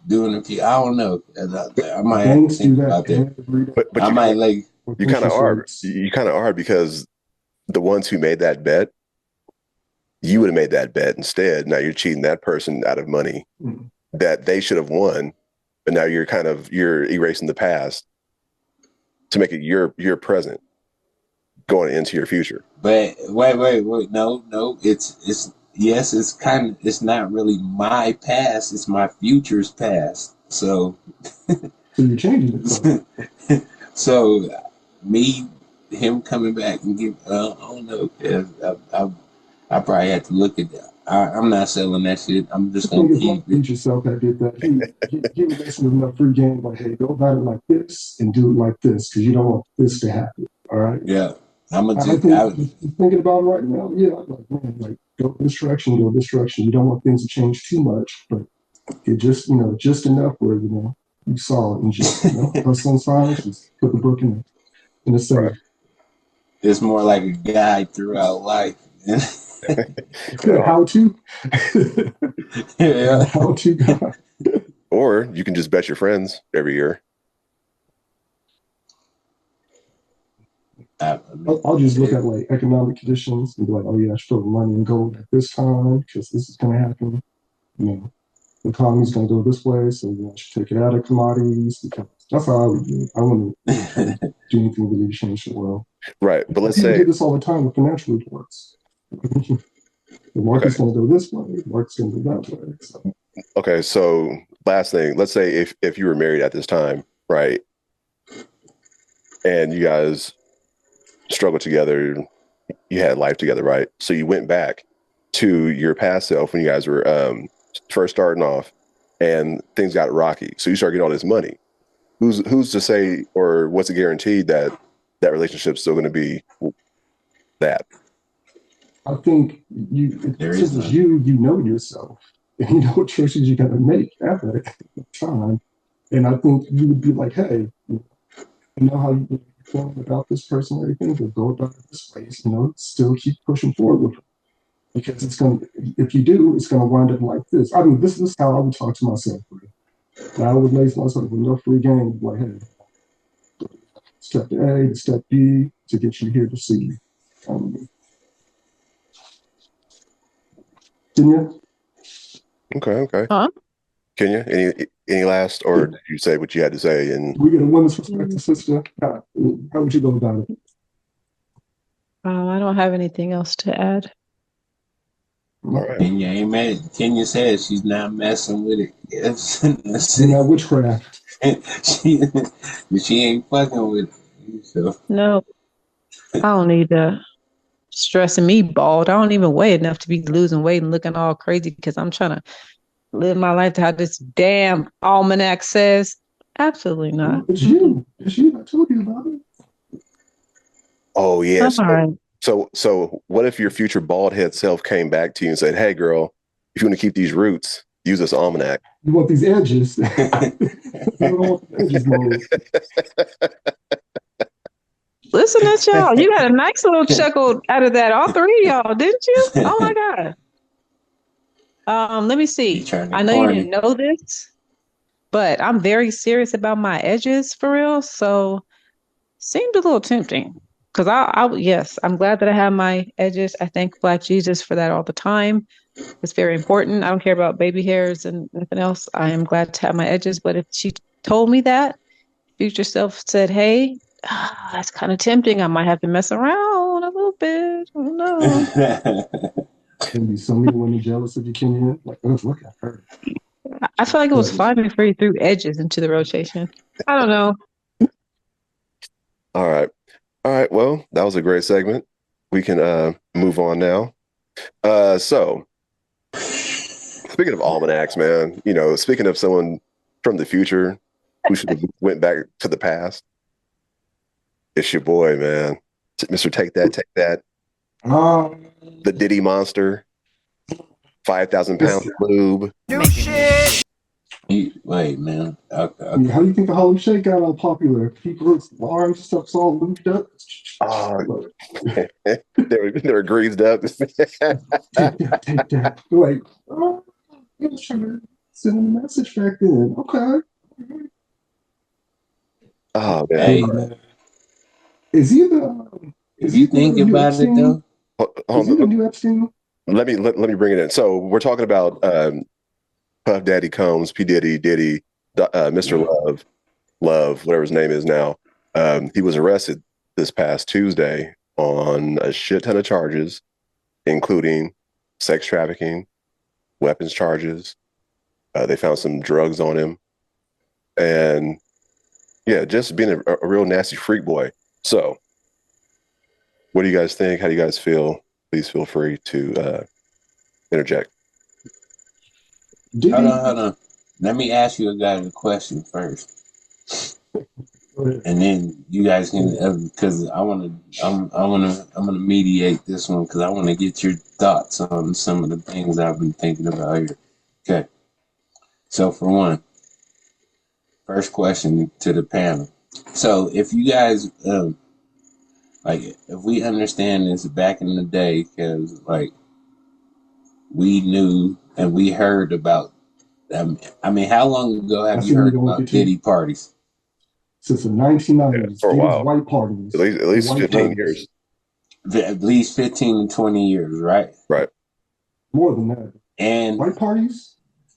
doing a few. I don't know. I might have to Banks do think that about that. every day I But might like, with interest rates. you kind of are because the ones who made that bet, you would have made that bet instead. Now you're cheating that person out of money Mm. that they should have won, but now you're erasing the past to make it your present going into your future. but wait. No. It's yes. It's not really my past. It's my future's past. So So you're changing it, though. so me, him coming back and give. I don't know. I probably have to look at that. I'm not selling that shit. I'm I just gonna think it's my keep it. future self that did that. He was basically enough free game, like, hey, go about it like this and do it like this because you don't want this to happen. All right. Yeah, I'm gonna I just. think thinking about it right now, yeah, I'm like, man, like go this direction, go this direction. You don't want things to change too much, but it just, just enough where, you saw it and just, hustle in silence, just put the book in the Right. safe. It's more like a guide throughout life. Uh, How to? Yeah. How to God. or you can just bet your friends every year. I mean, I'll just look at like economic conditions and be like, oh yeah, I should put money in gold at this time because this is going to happen. You know, the economy's going to go this way, so I should take it out of commodities because that's how I would do it. I wouldn't try to do anything really to change the world. Right. But let's People say, do this all the time with financial reports. The okay. market's going to go this way, the market's going to go that way. So, Okay. So last thing, let's say if you were married at this time, right? And you guys struggled together, you had life together, right? So you went back to your past self when you guys were first starting off and things got rocky. So you start getting all this money. Who's to say, or what's a guarantee that that relationship's still going to be that? I think there since is it's none. you know yourself and you know what choices you're going to make at that time. And I think you would be like, hey, you know how you're feeling about this person or anything, but go about it this way. Still keep pushing forward with it. Because if you do, it's going to wind up like this. I mean, this is how I would talk to myself. Right? And I would lace myself with enough free game, like, hey, step A, step B to get you here to C. Um, Kenya, Okay, okay. Huh? Kenya, any last, or did you say what you had to say? And we get a woman's perspective, sister. How would you go about it? I don't have anything else to add. all right, Kenya ain't mad. Kenya says she's not messing with it. Yes, that's Ain't that witchcraft? it. She ain't fucking with it. So No, I don't need to stressing me bald. I don't even weigh enough to be losing weight and looking all crazy because I'm trying to live my life to how this damn almanac says. Absolutely not. It's Mm-mm. you. It's you. I told you about it. oh yeah. I'm all right. So what if your future bald head self came back to you and said, "Hey, girl, if you want to keep these roots, use this almanac." You want these edges. You don't want the edges, mode. Listen at y'all. You got a nice little chuckle out of that. All three of y'all, didn't you? Oh my God. Let me you see. turning I know you didn't corny. know this, but I'm very serious about my edges for real. So seemed a little tempting. Because yes, I'm glad that I have my edges. I thank Black Jesus for that all the time. It's very important. I don't care about baby hairs and nothing else. I am glad to have my edges. But if she told me that, future self said, "Hey, that's kind of tempting. I might have to mess around a little bit." I don't know. There'll be so many women jealous of you, Kenya. Like, oh, look at her. I feel like it was But fine before you threw edges into the rotation. I don't know. All right. All right. Well, that was a great segment. We can move on now. So speaking of almanacs, man, speaking of someone from the future who should have went back to the past, it's your boy, man. Mr. Take That. um, The Diddy Monster, 5,000 pounds of lube. Wait, man. Okay, how do you think the Harlem Shake got all popular? People's arms and stuff's all looped up. Oh, Look, they were greased up. take that. Like, oh, he was trying to send a message back then. Okay. Oh man. Hey, Is he the? if Is you he the think new about it Epstein? though, Is he the new Epstein? Let me bring it in. So we're talking about Puff Daddy Combs, P Diddy, Mr. Love, whatever his name is now. He was arrested this past Tuesday on a shit ton of charges, including sex trafficking, weapons charges. They found some drugs on him, and yeah, just being a real nasty freak boy. So, what do you guys think? How do you guys feel? Please feel free to interject. Did he? hold on. Let me ask you guys a question first, and then you guys can, because I'm gonna mediate this one because I want to get your thoughts on some of the things I've been thinking about here. Okay, so for one, first question to the panel. So if you guys like, if we understand this back in the day, because like we knew and we heard about. I mean, how long ago have That's you what we're heard going to about get to. Diddy parties? Since the Yeah, 1990s, for a Diddy's while, white parties. at least White 15 parties. years. At least 15 to 20 years, right? Right. More than that. And White parties?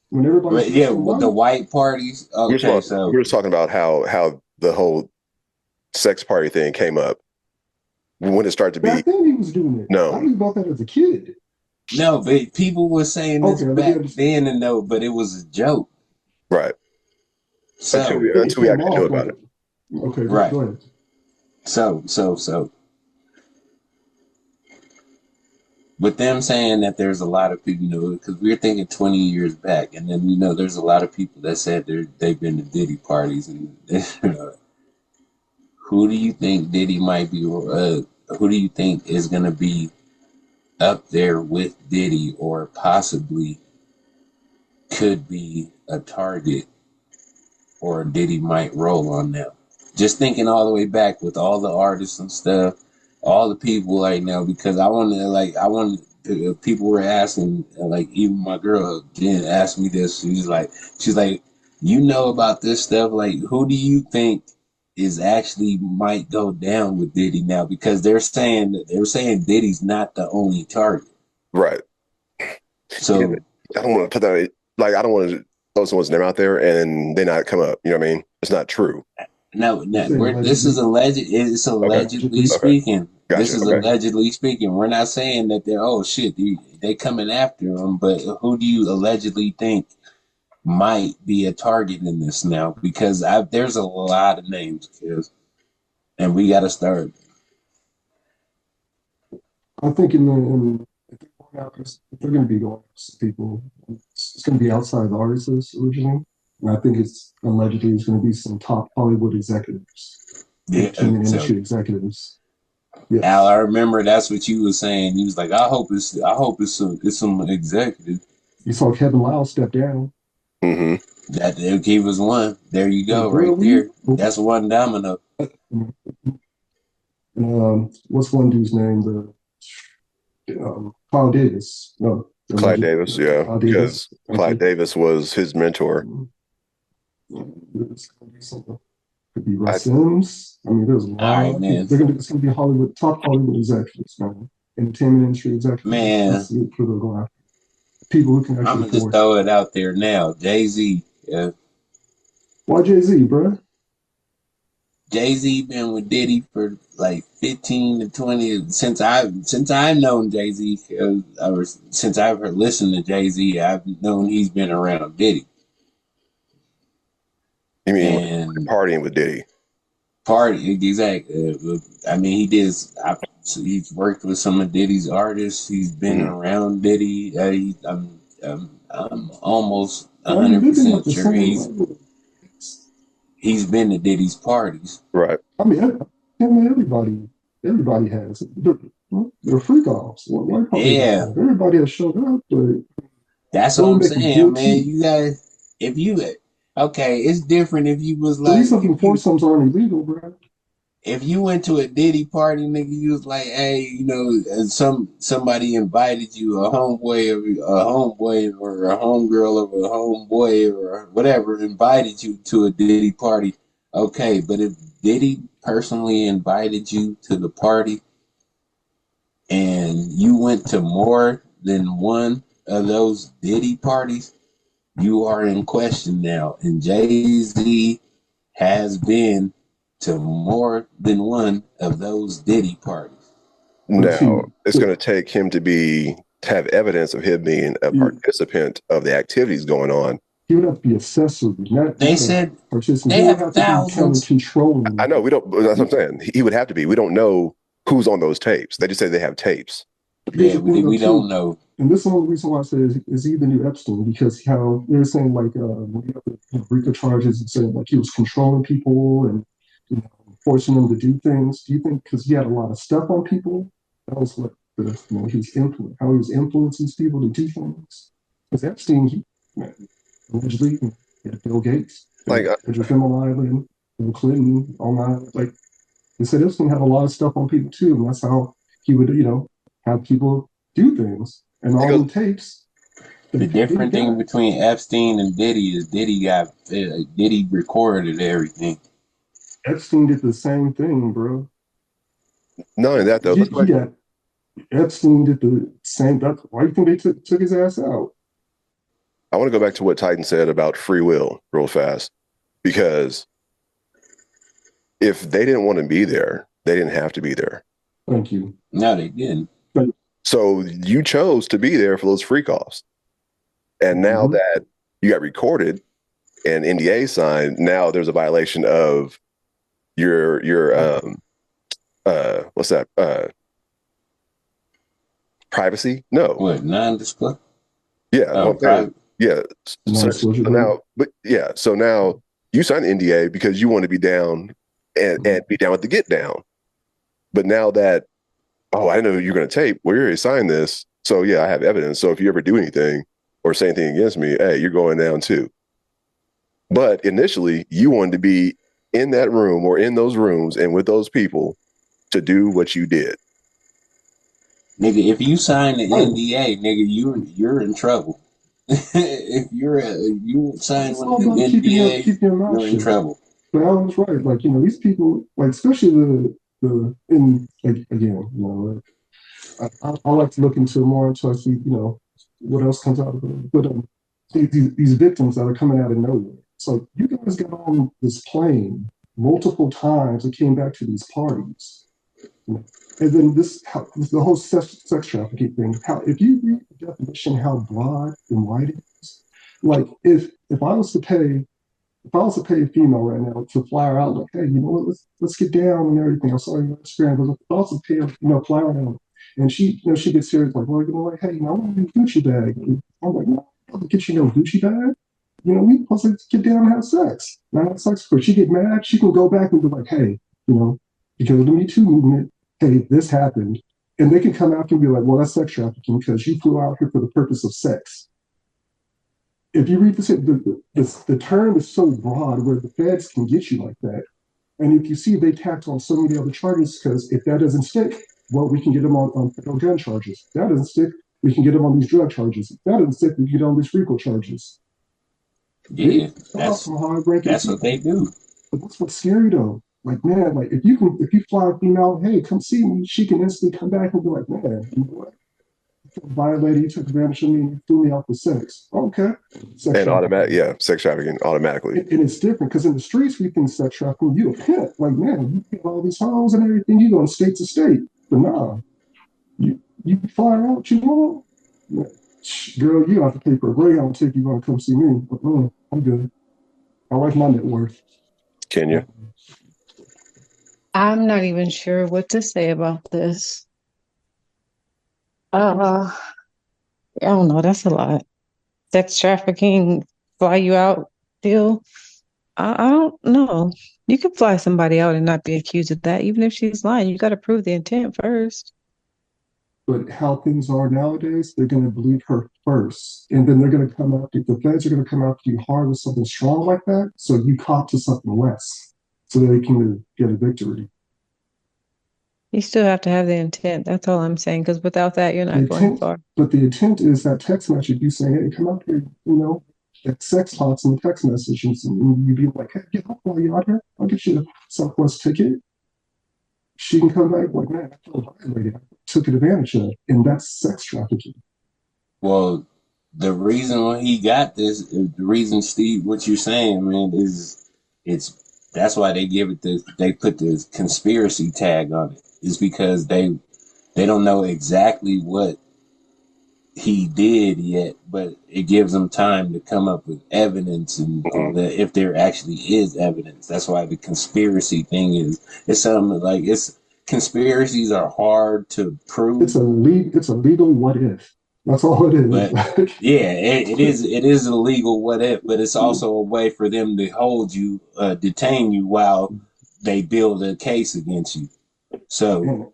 When everybody's yeah, so white? the white parties. Okay, so We're just talking about how the whole sex party thing came up when it started to be Back then he was doing it. known. I knew about that as a kid. no, but people were saying this Okay, back then, and no, but it was a joke. Right. So Until we actually knew about it. Okay, right. go ahead. So with them saying that there's a lot of people, because we're thinking 20 years back, and then there's a lot of people that said they've been to Diddy parties, and who do you think Diddy might be? Who do you think is gonna be up there with Diddy, or possibly could be a target, or Diddy might roll on them? Just thinking all the way back with all the artists and stuff, all the people right now, because I want people were asking, like even my girl Jen asked me this. She's like, about this stuff. Like, who do you think is actually might go down with Diddy now? Because they're saying Diddy's not the only target. Right. So yeah, I don't want to put that like I don't want to throw someone's name out there and they not come up. You know what I mean? It's not true. no, this is alleged. It's allegedly speaking. Gotcha. This is allegedly speaking. We're not saying that they're they coming after him, but who do you allegedly think might be a target in this now? Because there's a lot of names, kids, and we got to start. I think if they're going to be going to people, it's going to be outside the artists originally. And I think it's going to be some top Hollywood executives, entertainment industry executives. Yes. Al, I remember that's what you were saying. You was like, I hope it's some executive. You saw Kevin Lau step down. Mm-hmm. That he was one. There you go, right there. That's one domino. What's one dude's name? Kyle Davis. No, Clyde Davis, yeah, because Clyde Davis was his mentor. Could be I, Russ Sims. I mean, there's a All right, lot of people. man. It's gonna be Hollywood, top Hollywood executives, man. Entertainment industry executives. Man, That's who they're going after. People who can I'm actually gonna just afford it. throw it out there now. Jay-Z. Why Jay-Z, bro? Jay-Z been with Diddy for like 15 to 20 since I've known Jay-Z, or since I've listened to Jay-Z, I've known he's been around Diddy. you mean like And partying with Diddy? party exactly. I mean, so he's worked with some of Diddy's artists. He's been Hmm. around Diddy. I'm almost I mean, they've been at 100% the sure same level. he's been to Diddy's parties. Right. I mean, everybody has. They're freak offs. Why call it Yeah, that? Everybody has showed up, but that's what go I'm make a saying, good man. tea. You guys, if you okay, it's different if you was So like these fucking foursomes aren't illegal, bro. if you went to a Diddy party, nigga, you was like, hey, somebody invited you, a homeboy or a homegirl or a homeboy or whatever invited you to a Diddy party. Okay, but if Diddy personally invited you to the party and you went to more than one of those Diddy parties, you are in question now. And Jay-Z has been to more than one of those Diddy parties. But Now see, it's going to take him to have evidence of him being a you, participant of the activities going on. he would have to be accessory, They not a said participant. they He would have have to be kind of thousands. I controlling. know we don't. That's what I'm saying. He would have to be. We don't know who's on those tapes. They just say they have tapes. Here's Yeah, the thing, though, we don't too. know. And this is the only reason why I say is he the new Epstein? Because how they're saying, like, when you have the RICO charges and saying, like, he was controlling people and, forcing them to do things. Do you think because he had a lot of stuff on people, that was what he was how he was influencing people to do things? Because Epstein, allegedly, he had Bill Gates, Like Andrew Femmel Island, Bill Clinton, all that. Like, they said Epstein had a lot of stuff on people too, and that's how he would, have people do things. And it all goes. them tapes The that Diddy different thing got. between Epstein and Diddy is Diddy recorded everything. Epstein did the same thing, bro. Not only that though. He, Let's go he back. got Epstein did the same. That's why you think they took his ass out? I want to go back to what Titan said about free will real fast, because if they didn't want to be there, they didn't have to be there. Thank you. No, they didn't. So you chose to be there for those freak offs. And now Mhm. that you got recorded and NDA signed, now there's a violation of your what's that? Privacy? No. What, non-disclosure? Yeah, no, Oh, I'm saying, private. yeah. So Non-disclosure agreement. now, but yeah, so now you signed the NDA because you want to be down and be down with the get down. But now that, oh, I know you're going to tape. Well, you already signed this. So yeah, I have evidence. So if you ever do anything or say anything against me, hey, you're going down too. But initially, you wanted to be in that room or in those rooms and with those people to do what you did. Nigga, if you sign the Right. NDA, nigga, you're in trouble. If you sign It's one of all them about NDAs, keeping your mouth you're in shut. trouble. But Alan's right. Like, these people, like, especially the in like again, I like to look into more until I see, what else comes out of it. But these victims that are coming out of nowhere. So you guys got on this plane multiple times and came back to these parties. And then the whole sex trafficking thing. How if you read the definition, how broad and wide it is. Like if I was to pay a female right now to fly her out, like, hey, let's get down and everything. I saw you on Instagram, but if I was to pay her, fly her out, and she gets serious, like, well, what, hey, I want a Gucci bag. And I'm like, no, I'll get you no Gucci bag. We supposed to get down and have sex. Not have sex first. She get mad, she can go back and be like, hey, because of the Me Too movement, hey, this happened. And they can come out and be like, well, that's sex trafficking because you flew out here for the purpose of sex. If you read this, the term is so broad where the feds can get you like that. And if you see they tacked on so many other charges, because if that doesn't stick, well, we can get them on federal gun charges. If that doesn't stick, we can get them on these drug charges. If that doesn't stick, we can get on these RICO charges. They Yeah, stop some hard-ranking that's what people. they do. But that's what's scary though. Like, man, like if you fly a female, hey, come see me, she can instantly come back and be like, man, you know what? I feel violated, you took advantage of me and you threw me out for sex. Okay. Sex And automatic, trafficking. yeah, sex trafficking automatically. And it's different because in the streets we think sex trafficking, you a pimp. Like, man, you get all these hoes and everything, you going state to state. But nah, you fly out, you know, girl, you don't have to pay for a Greyhound ticket. You want to come see me? I'm good. I like my net worth. Kenya. I'm not even sure what to say about this. Uh, I don't know. That's a lot. Sex trafficking, fly you out deal. I don't know. You could fly somebody out and not be accused of that, even if she's lying. You got to prove the intent first. But how things are nowadays, they're going to believe her first, and then they're going to come after the feds are going to come after you hard with something strong like that, so you cop to something less, so that they can get a victory. You still have to have the intent. That's all I'm saying. Because without that, you're The not going intent, far. but the intent is that text message. You say, "Hey, come out here," you know, that sex talks in the text messages, and you be like, "Hey, get up while you're out here. I'll get you a Southwest ticket." She can come back like, "Man, I feel violated. I took advantage of," and that's sex trafficking. Well, the reason why he got this, the reason Steve, what you're saying, man, is it's that's why they give it the they put the conspiracy tag on it. Is because they don't know exactly what he did yet, but it gives them time to come up with evidence and Mhm. all that if there actually is evidence. That's why the conspiracy thing is it's something like it's conspiracies are hard to It's prove, a it's a legal what if. That's all it is. but yeah, it is illegal what if, but it's also a way for them to hold you, detain you while they build a case against you. So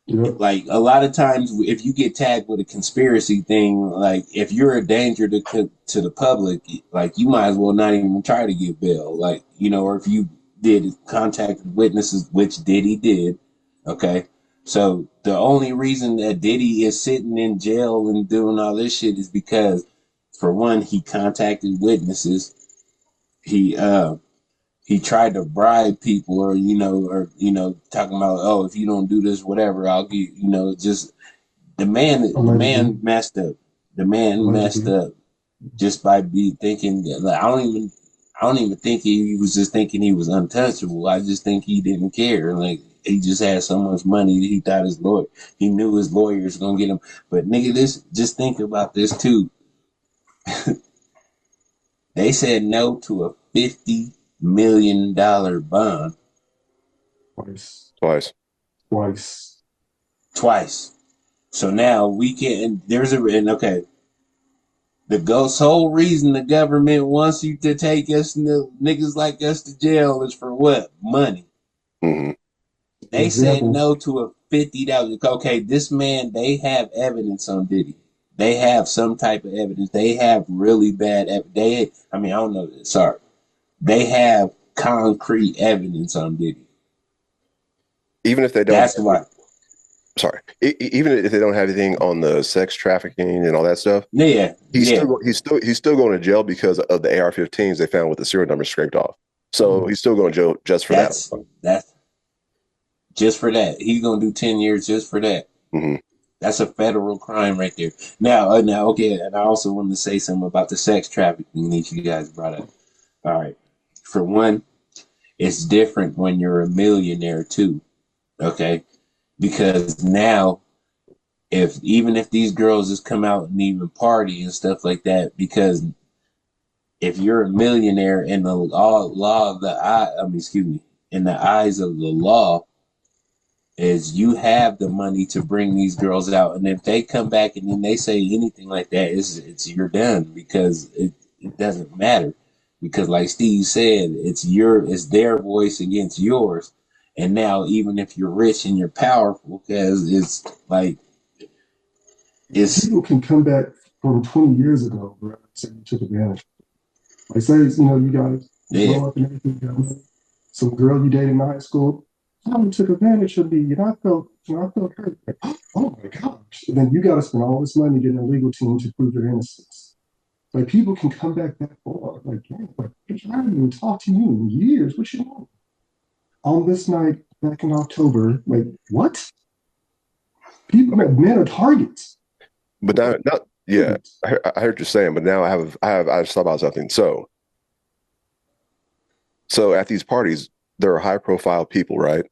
Yep. like a lot of times if you get tagged with a conspiracy thing, like if you're a danger to the public, like you might as well not even try to get bail, like or if you did contact witnesses, which Diddy did. Okay, so the only reason that Diddy is sitting in jail and doing all this shit is because for one he contacted witnesses. He he tried to bribe people, or talking about, oh, if you don't do this, whatever, I'll give just the man Allegedly. messed up. The man messed Allegedly. up just by be thinking that, like, I don't even think he was just thinking he was untouchable. I just think he didn't care. Like he just had so much money that he thought he knew his lawyers gonna get him. But nigga, this just think about this too. They said no to a $50 million bond Twice. Twice. Twice. twice. So now we can. There's a and okay. The sole reason the government wants you to take us niggas like us to jail is for what? Money. Hmm. They said Example. no to a $50. Okay, this man. They have evidence on Diddy. They have some type of evidence. They have really bad. I mean, I don't know. Sorry. They have concrete evidence on Diddy. Even if they don't That's have, why. sorry, even if they don't have anything on the sex trafficking and all that stuff, Yeah, yeah. he's still going to jail because of the AR-15s they found with the serial number scraped off. So he's still going to jail just for that. That's just for that. He's gonna do 10 years just for that. Hmm. That's a federal crime right there. Now, okay. And I also wanted to say something about the sex trafficking that you guys brought up. All right. For one, it's different when you're a millionaire too. Okay, because now if these girls just come out and even party and stuff like that, because if you're a millionaire in the law of the I mean, excuse me, in the eyes of the law, is you have the money to bring these girls out, and if they come back and then they say anything like that, it's you're done, because it doesn't matter, because like Steve said, it's their voice against yours, and now even if you're rich and you're powerful, because it's like it's People can come back from 20 years ago, bro. Say you took advantage. Like, say, you guys yeah. blow up and everything, you got money. Some girl you dated in high school, someone took advantage of me, and I felt hurt. Like, oh my gosh. And then you got to spend all this money getting a legal team to prove your innocence. Like people can come back that far. Like, damn, like, bitch, I haven't even talked to you in years. What you want? On this night back in October, like what? People, I mean, men are targets. But now, yeah, Targets. I heard you saying, but now I just thought about something. So at these parties, there are high profile people, right?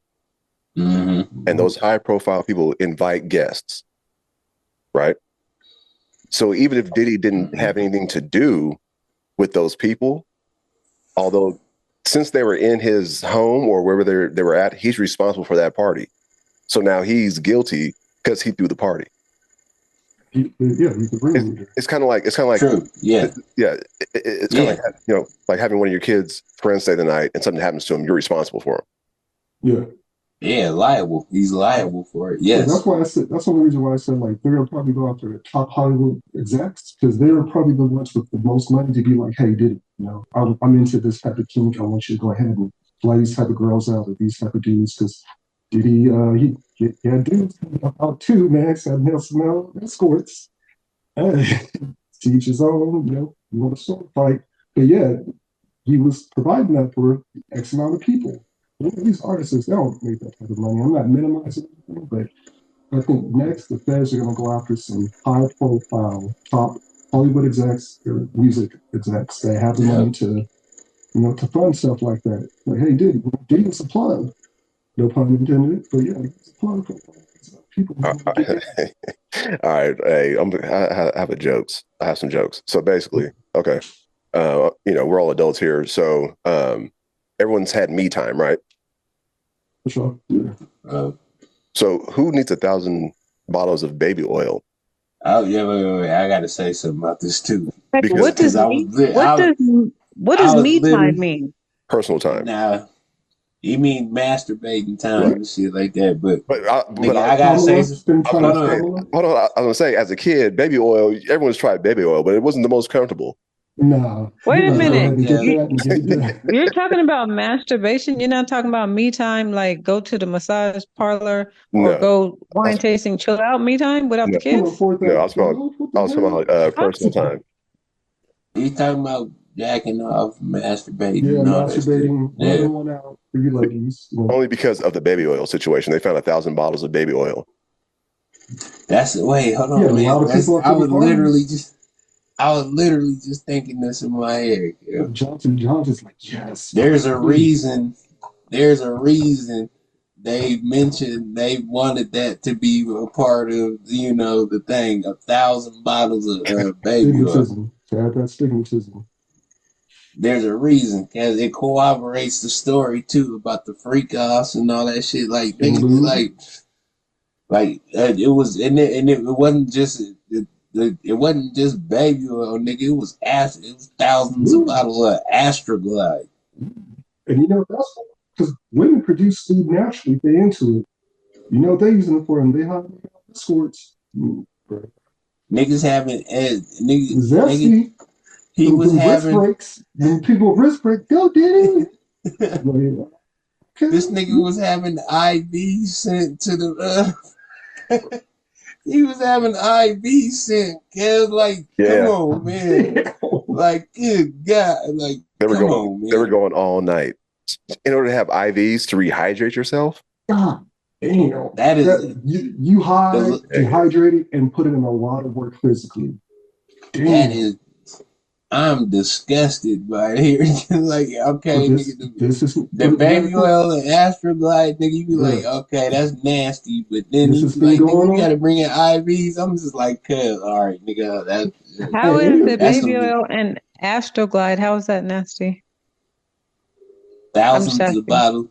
Mm-hmm. And those high profile people invite guests, right? So even if Diddy didn't have anything to do with those people, although since they were in his home or wherever they were at, he's responsible for that party. So now he's guilty because he threw the party. Yeah, he's the ringleader. It's kind of like True. Yeah. It's kind of like like having one of your kids' friends stay the night and something happens to him, you're responsible for him. Yeah. Yeah, liable. He's liable for it. Yeah, Yes. that's why I said that's the only reason why I said like they're gonna probably go after the top Hollywood execs because they're probably the ones with the most money to be like, hey, did it? You know, I'm into this type of kink. I want you to go ahead and fly these type of girls out or these type of dudes because did he had dudes out too, man. So Nelson escorts. To each his own, you know, you want a sword fight. But yeah, he was providing that for X amount of people. These artists, they don't make that type of money. I'm not minimizing anything, but I think next the feds are going to go after some high profile top Hollywood execs or music execs that have the money to, you know, to fund stuff like that. Like, hey, Diddy was a plug. No pun intended, but yeah, it's a plug for people who want to get in. All right, hey, I have a jokes. I have some jokes. So basically, okay, we're all adults here, so everyone's had me time, right? For sure. Yeah. So who needs 1,000 bottles of baby oil? Oh yeah, wait. I gotta say something about this too. Because What does what does me time mean? Personal time. Nah, you mean masturbating time Right. and shit like that, but I gotta say, hold on. I was gonna say, as a kid, baby oil. Everyone's tried baby oil, but it wasn't the most comfortable. Nah. Wait a minute. Get You're talking about masturbation. You're not talking about me time, like go to the massage parlor or No, go wine tasting, chill out me time without no, the kids. no. I was talking about personal time. you talking about jacking off, masturbating, Yeah, and all that stuff. masturbating, Yeah. letting one out for you ladies. Only because of the baby oil situation. They found 1,000 bottles of baby oil. That's wait, hold on, Yeah, a man. lot of people I was literally just thinking this in my head. Yeah. Johnson's like, yes. There's a reason. There's a reason they mentioned they wanted that to be a part of the thing. 1,000 bottles of baby oil. Stigmatism. To add that stigmatism. There's a reason because it corroborates the story too about the freak offs and all that shit. Like niggas, it was and it wasn't just it wasn't just baby oil, nigga. It was thousands of bottles of Astroglide. And you know that's because women produce food naturally. They into it. You know what they using it for, and they have escorts. Niggas having niggas. Zesty. He was having wrist breaks. When people wrist break, go Diddy. This nigga was having IV sent to the. He was having IV sent. Cause like, come on, man. Like, good God, like, They were going all night in order to have IVs to rehydrate yourself. God damn, that is you dehydrated and put it in a lot of work physically. Damn. That is. I'm disgusted by it here. Like, okay, this is the baby oil and Astroglide, nigga, you be like, okay, that's nasty, but then you like, nigga, you gotta bring in IVs. I'm just like, all right, nigga, how is the baby oil and Astroglide? How is that nasty? Thousands of bottles.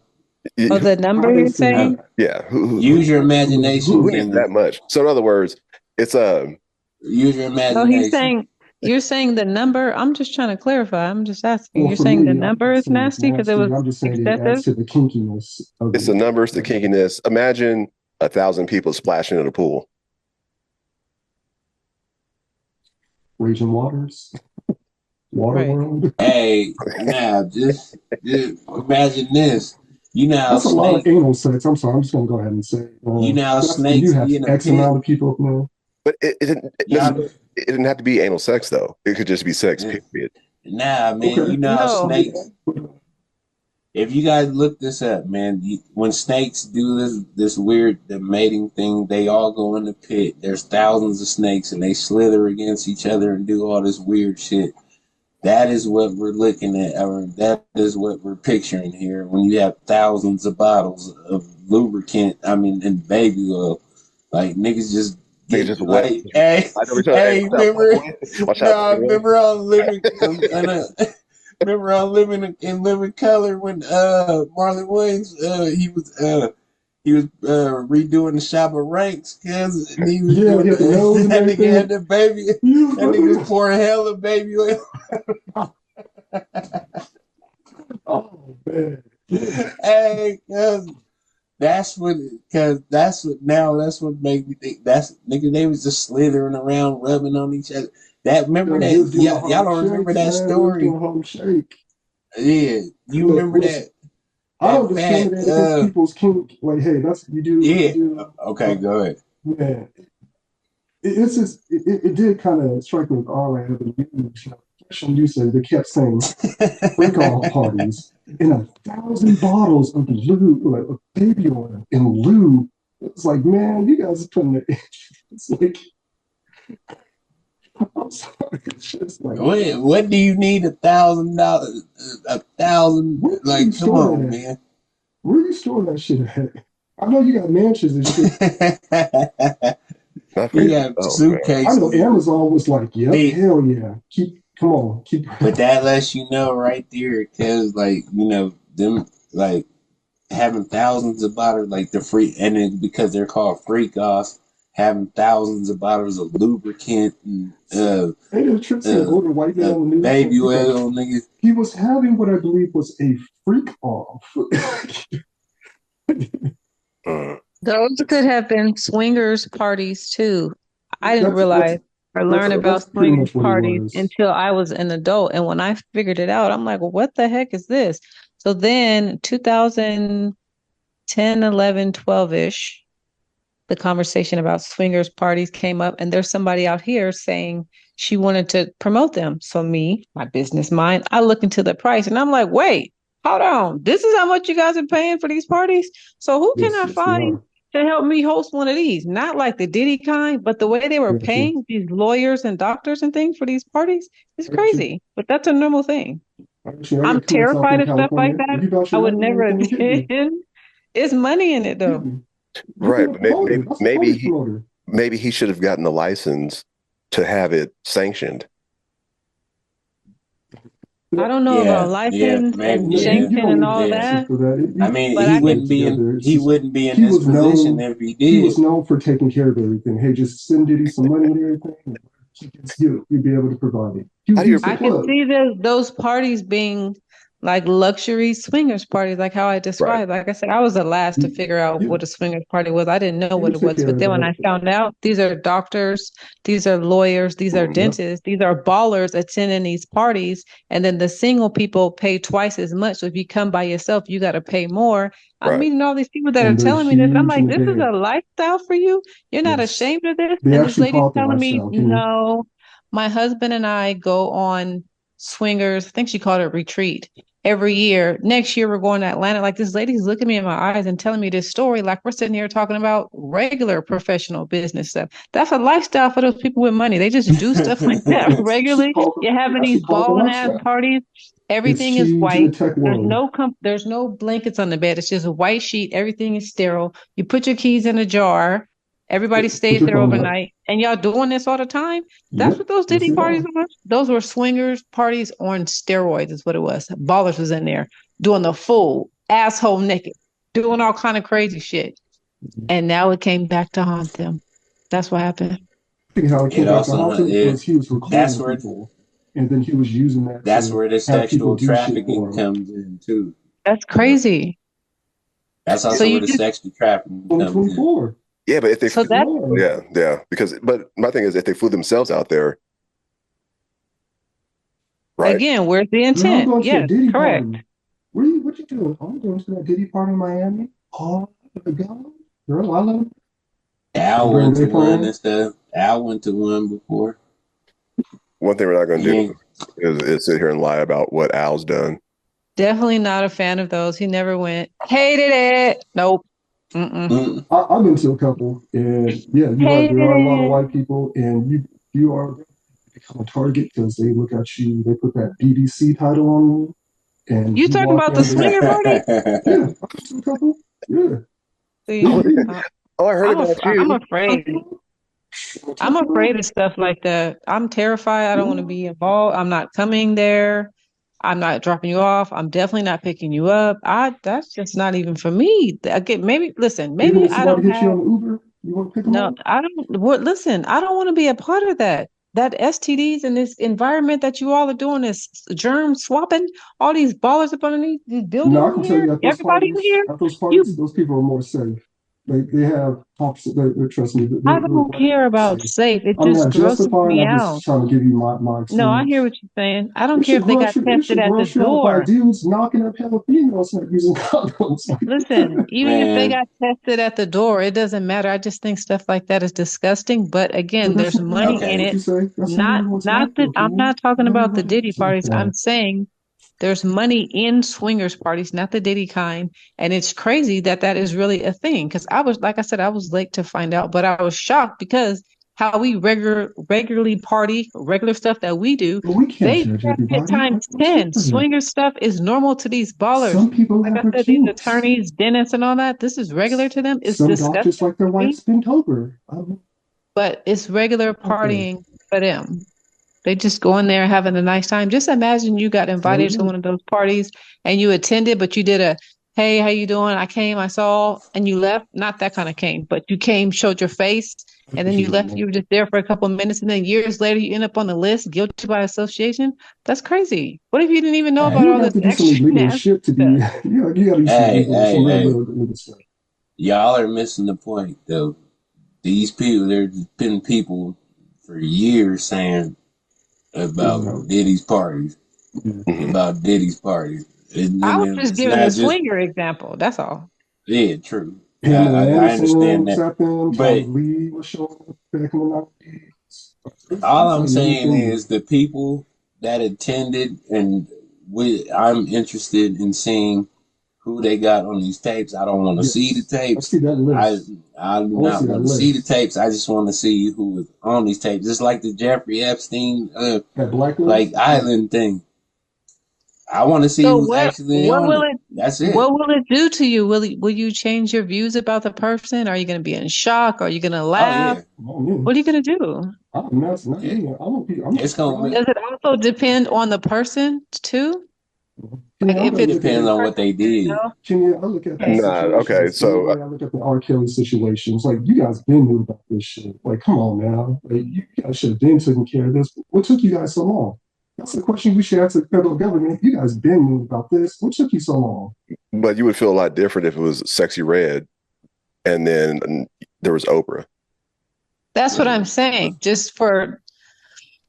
Oh, the number you're saying? Yeah. Use your imagination. Who needs that much? So in other words, it's use your imagination. No, he's saying. You're saying the number. I'm just trying to clarify. I'm just asking. You're saying the number is nasty because it was I'm just saying excessive? It adds to the kinkiness. It's the numbers, the kinkiness. Imagine 1,000 people splashing in a pool. Raging waters. Waterworld. Hey, now just imagine this. You know, that's a lot of anal sex. I'm sorry. I'm just gonna go ahead and say. You know, snakes. You have X amount of people. But it didn't Y'all, it didn't have to be anal sex though. It could just be sex, nah, period. man. You Okay. know how No. snakes. If you guys look this up, man, when snakes do this weird the mating thing, they all go in the pit. There's thousands of snakes, and they slither against each other and do all this weird shit. That is what we're looking at, or that is what we're picturing here. When you have thousands of bottles of lubricant, I mean, and baby oil, like niggas just Nigga get just wet. like, hey, I know we talking. Hey, hey, watch out, remember? Playboy. Watch out, Nah, Playboy. remember I was living, remember I was living in living color when Marlon Wayans he was redoing the shop of ranks because he was Yeah, doing he had the nose and that nigga had everything. the baby, He was that nigga was like, pouring hella baby oil. oh man. Hey, that's what now that's what made me think that's nigga they was just slithering around rubbing on each other. That remember Yeah, he that was doing y'all Harlem don't remember Shakes, that man. He was story? doing Harlem Shake. Yeah, you Look, remember listen, that I don't fat discriminate against people's kink. Like, hey, that's what you yeah. do. Okay, But go ahead. man, it's just it did kind of strike me with all I ever used. Especially when you said they kept saying freak off parties and 1,000 bottles of lube, like of baby oil and lube. It's like, man, you guys are putting it. It's like, I'm sorry, it's just like, What do you need $1,000? A thousand? where do you Like, come store that on, at? man. Where do you store that shit at? I know you got mansions and shit. Not for You Hey, got yourself, man. I know suitcases. Amazon was like, yep, See, hell yeah. Come on, keep. but that lets you know right there, because like them like having thousands of bottles, like the free, and then because they're called freak offs, having thousands of bottles of lubricant and Ain't it a trip seeing an older white man on the news? baby He's like, oil, niggas. he was having what I believe was a freak off. Mm. Those could have been swingers parties too. I didn't that's realize or learn that's about pretty swingers much what it parties was. until I was an adult. And when I figured it out, I'm like, well, what the heck is this? So then 2010, 11, 12-ish, the conversation about swingers parties came up, and there's somebody out here saying she wanted to promote them. So me, my business mind, I look into the price and I'm like, wait, hold on. This is how much you guys are paying for these parties? So who can Yes, I yes, they find are. to help me host one of these? Not like the Diddy kind, but the way they were I got you. paying these lawyers and doctors and things for these parties is I got you. crazy. But that's a normal thing. Actually, I I'm got clients out there terrified in of stuff like California. that. If you vouch I your would name and never everything, get me. attend. It's money in it Get though. me. You be Right, a but promoter. That's a party promoter. maybe he should have gotten the license to have it sanctioned. I don't know about Yeah, license maybe, and No, yeah, you Shanking don't and need the all yeah. license that, for that. I You mean, but put he I it wouldn't be in together. It's he just wouldn't be in he this was position known if he he was did. known for taking care of everything. Hey, just send Diddy some money and everything. And he gets you. You'd be able to provide it. How do He you was the I could plug. see those parties being like luxury swingers parties, like how I right? described. Like I said, I was the last to figure out You what a swingers party was. I didn't know he what would it take was. care But of then when I that. found out these are doctors, these are lawyers, these are Mhm. Yep. dentists, these are ballers attending these parties, and then the single people pay twice as much. So if you come by yourself, you got to pay more. I'm Right. meeting all these people that are And they're telling me this. I'm huge like, and this they're is a big. lifestyle for you. You're not Yes. ashamed of this. They And this actually lady's call it the telling me, lifestyle. Can you? no, my husband and I go on swingers. I think she called it retreat every year. Next year we're going to Atlanta. Like this lady's looking me in my eyes and telling me this story. Like we're sitting here talking about regular professional business stuff. That's a lifestyle for those people with money. They just do stuff like that regularly. You're They having actually these call it the balling ass lifestyle. parties. It's Everything is huge in the white. tech There's world. there's no blankets on the bed. It's just a white sheet. Everything is sterile. You put your keys in a jar. Everybody Put stays your there phone up. overnight. And y'all doing this all the time? That's Yep. what those Yes, Diddy they parties are. are. Those were swingers parties on steroids, is what it was. Ballers was in there doing the full asshole naked, doing all kind of crazy shit. And now it came back to haunt them. That's what happened. I think how it It came back to also haunt him was he was that's recruiting where people, and then he was using that that's to where the have people sexual do shit trafficking for him. comes in too. That's Uh, crazy. that's So also where you the just sexual trafficking comes in. 2024. Yeah, but if they, so Come that on. yeah, because, but my thing is, if they flew themselves out there, right? again, where's the Girl, I'm intent? going to a Yes, Diddy correct. party. What you doing? I'm going to that Diddy party in Miami. Oh my God. Girl, I love it. Al Bring went to they one playing. and stuff. Al went to one before. One thing we're not going to He do ain't. is sit here and lie about what Al's done. Definitely not a fan of those. He never went. Hated it. Nope. Mm-mm. Mm. I've been to a couple, and yeah, you're right. Hated There are a lot of it. white people, and you are become a target because they look at you. They put that BBC title on you, and You you talking walk about the in. They swinger party? yeah, I've been to a couple. Yeah, See, Oh, they oh, I heard about I'm you. afraid. I'm afraid of stuff like that. I'm terrified. I don't want to be involved. I'm not coming there. I'm not dropping you off. I'm definitely not picking you up. That's just not even for me. Again, maybe listen, Even maybe if I somebody don't hits you have on the Uber, you want to pick them no, up. I don't listen, I don't want to be a part of that. That STDs and this environment that you all are doing is germ swapping, all these ballers up underneath these No, buildings I in can tell here, you everybody in here. at those parties, You those people are more safe. They have opposite. Trust me, I they're don't way care more about safe. safe. It I'm just not grosses justifying. me I'm out. just trying to give you my No, I hear experience. what you're saying. I don't care if they got It tested should at the gross you out by door. dudes knocking up hella females not using condoms. Listen, even if they Man, got tested at the door, it doesn't matter. I just think stuff like that is disgusting. But But again, that's there's not money everyone. in okay. What it. you say? That's not Not everyone's not life, that though, I'm Kenya. not talking Not about the everybody Diddy is like parties. I'm that. saying there's money in swingers parties, not the Diddy kind. And it's crazy that that is really a thing. Because I was, like I said, I was late to find out, but I was shocked because how we regularly party, regular stuff that we do, But we can't they judge track it everybody. times Like, what's 10. different? Swinger stuff is normal to these ballers. Some people Like have I their said, these kinks. attorneys, dentists, and all that, this is regular to them. It's Some disgusting doctors like their to me, wives bent over. but it's regular Okay, partying for them. They just go in there having a nice time. Just imagine you got there we invited to go. one of those parties and you attended, but you did a, hey, how you doing? I came, I saw, and you left. Not that kind of came, but you came, showed your face, That's and what then you you don't left. know. You were just there for a couple of minutes, and then years later, you end up on the list, guilty by association. That's crazy. What if you didn't even know Hey, about You all would have this to do some extra illegal nasty shit to be. stuff? You got to do some hey, illegal, some hey, real, hey. real illegal stuff. Y'all are missing the point, though. These people, there's been people for years saying about Yeah, Diddy's parties, yeah. Hmm. about Diddy's parties. I was And just it's giving a not just, swinger example. That's all. yeah, true. Pamela I Anderson understand was that. at them. Tommy But Lee was showing up back in the 90s. all It's I'm like a new saying thing. is the people that attended, and I'm interested in seeing who they got on these tapes. I don't want to see the Yes. I tapes. see that I list. I do I want to not see that want to see the list. tapes. I just want to see who was on these tapes. Just like the Jeffrey Epstein That like blacklist. Yeah. island thing. I want to see So who's actually what on will it. it That's it. what will it do to you? Will you change your views about the person? Are you going to be in shock? Are you going to Oh laugh? yeah. Not me. What are you going to do? Not It, me. I won't be. I'm not it's gonna surprised. Does it also depend on the person too? Like Yeah, I if gotta it it's look a at depends good it. on what person, they did. no. Kenya, I look at these Okay. Nah, okay. situations the same So way I look at the R. Kelly situations. Like, you guys been knew about this shit. Like, come on now. Like, you guys should have been taking care of this. What took you guys so long? That's the question we should ask the federal government. You guys been knew about this. What took you so long? but you would feel a lot different if it was Sexy Red and then there was Oprah. That's what I'm saying. Just for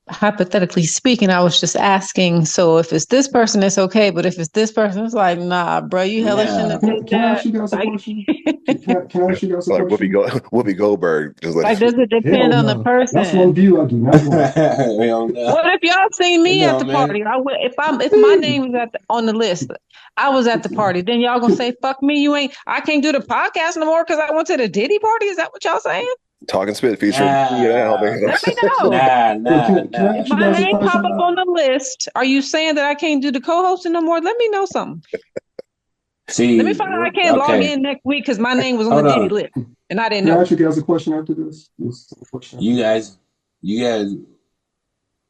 hypothetically speaking, I was just asking. So if it's this person, it's okay. But if it's this person, it's like, nah, bro, you hella shouldn't have Nah. did Can I ask that. you guys a Like, question? Can I ask you guys a Like question? Whoopi Goldberg. Just like, let does it depend Hell on the no. That's one person? view I do not want. Hell no. What if y'all seen It me at the don't matter. party? I would if my name was on the list. I was at the Can, party. Then y'all gonna say, "Fuck me, you ain't." I can't do the podcast no more because I went to the Diddy party. Is that what y'all saying? Talking Spit featuring Al. Nah. Let me know. can I If ask you my guys a name pop question up now? on the list, are you saying that I can't do the co-hosting no more? Let me know something. Let me See, find out I can't log okay. in next week because my name was on the Hold Diddy on. list and I didn't Can I know. ask you guys a question after this? This is a question after You this. guys,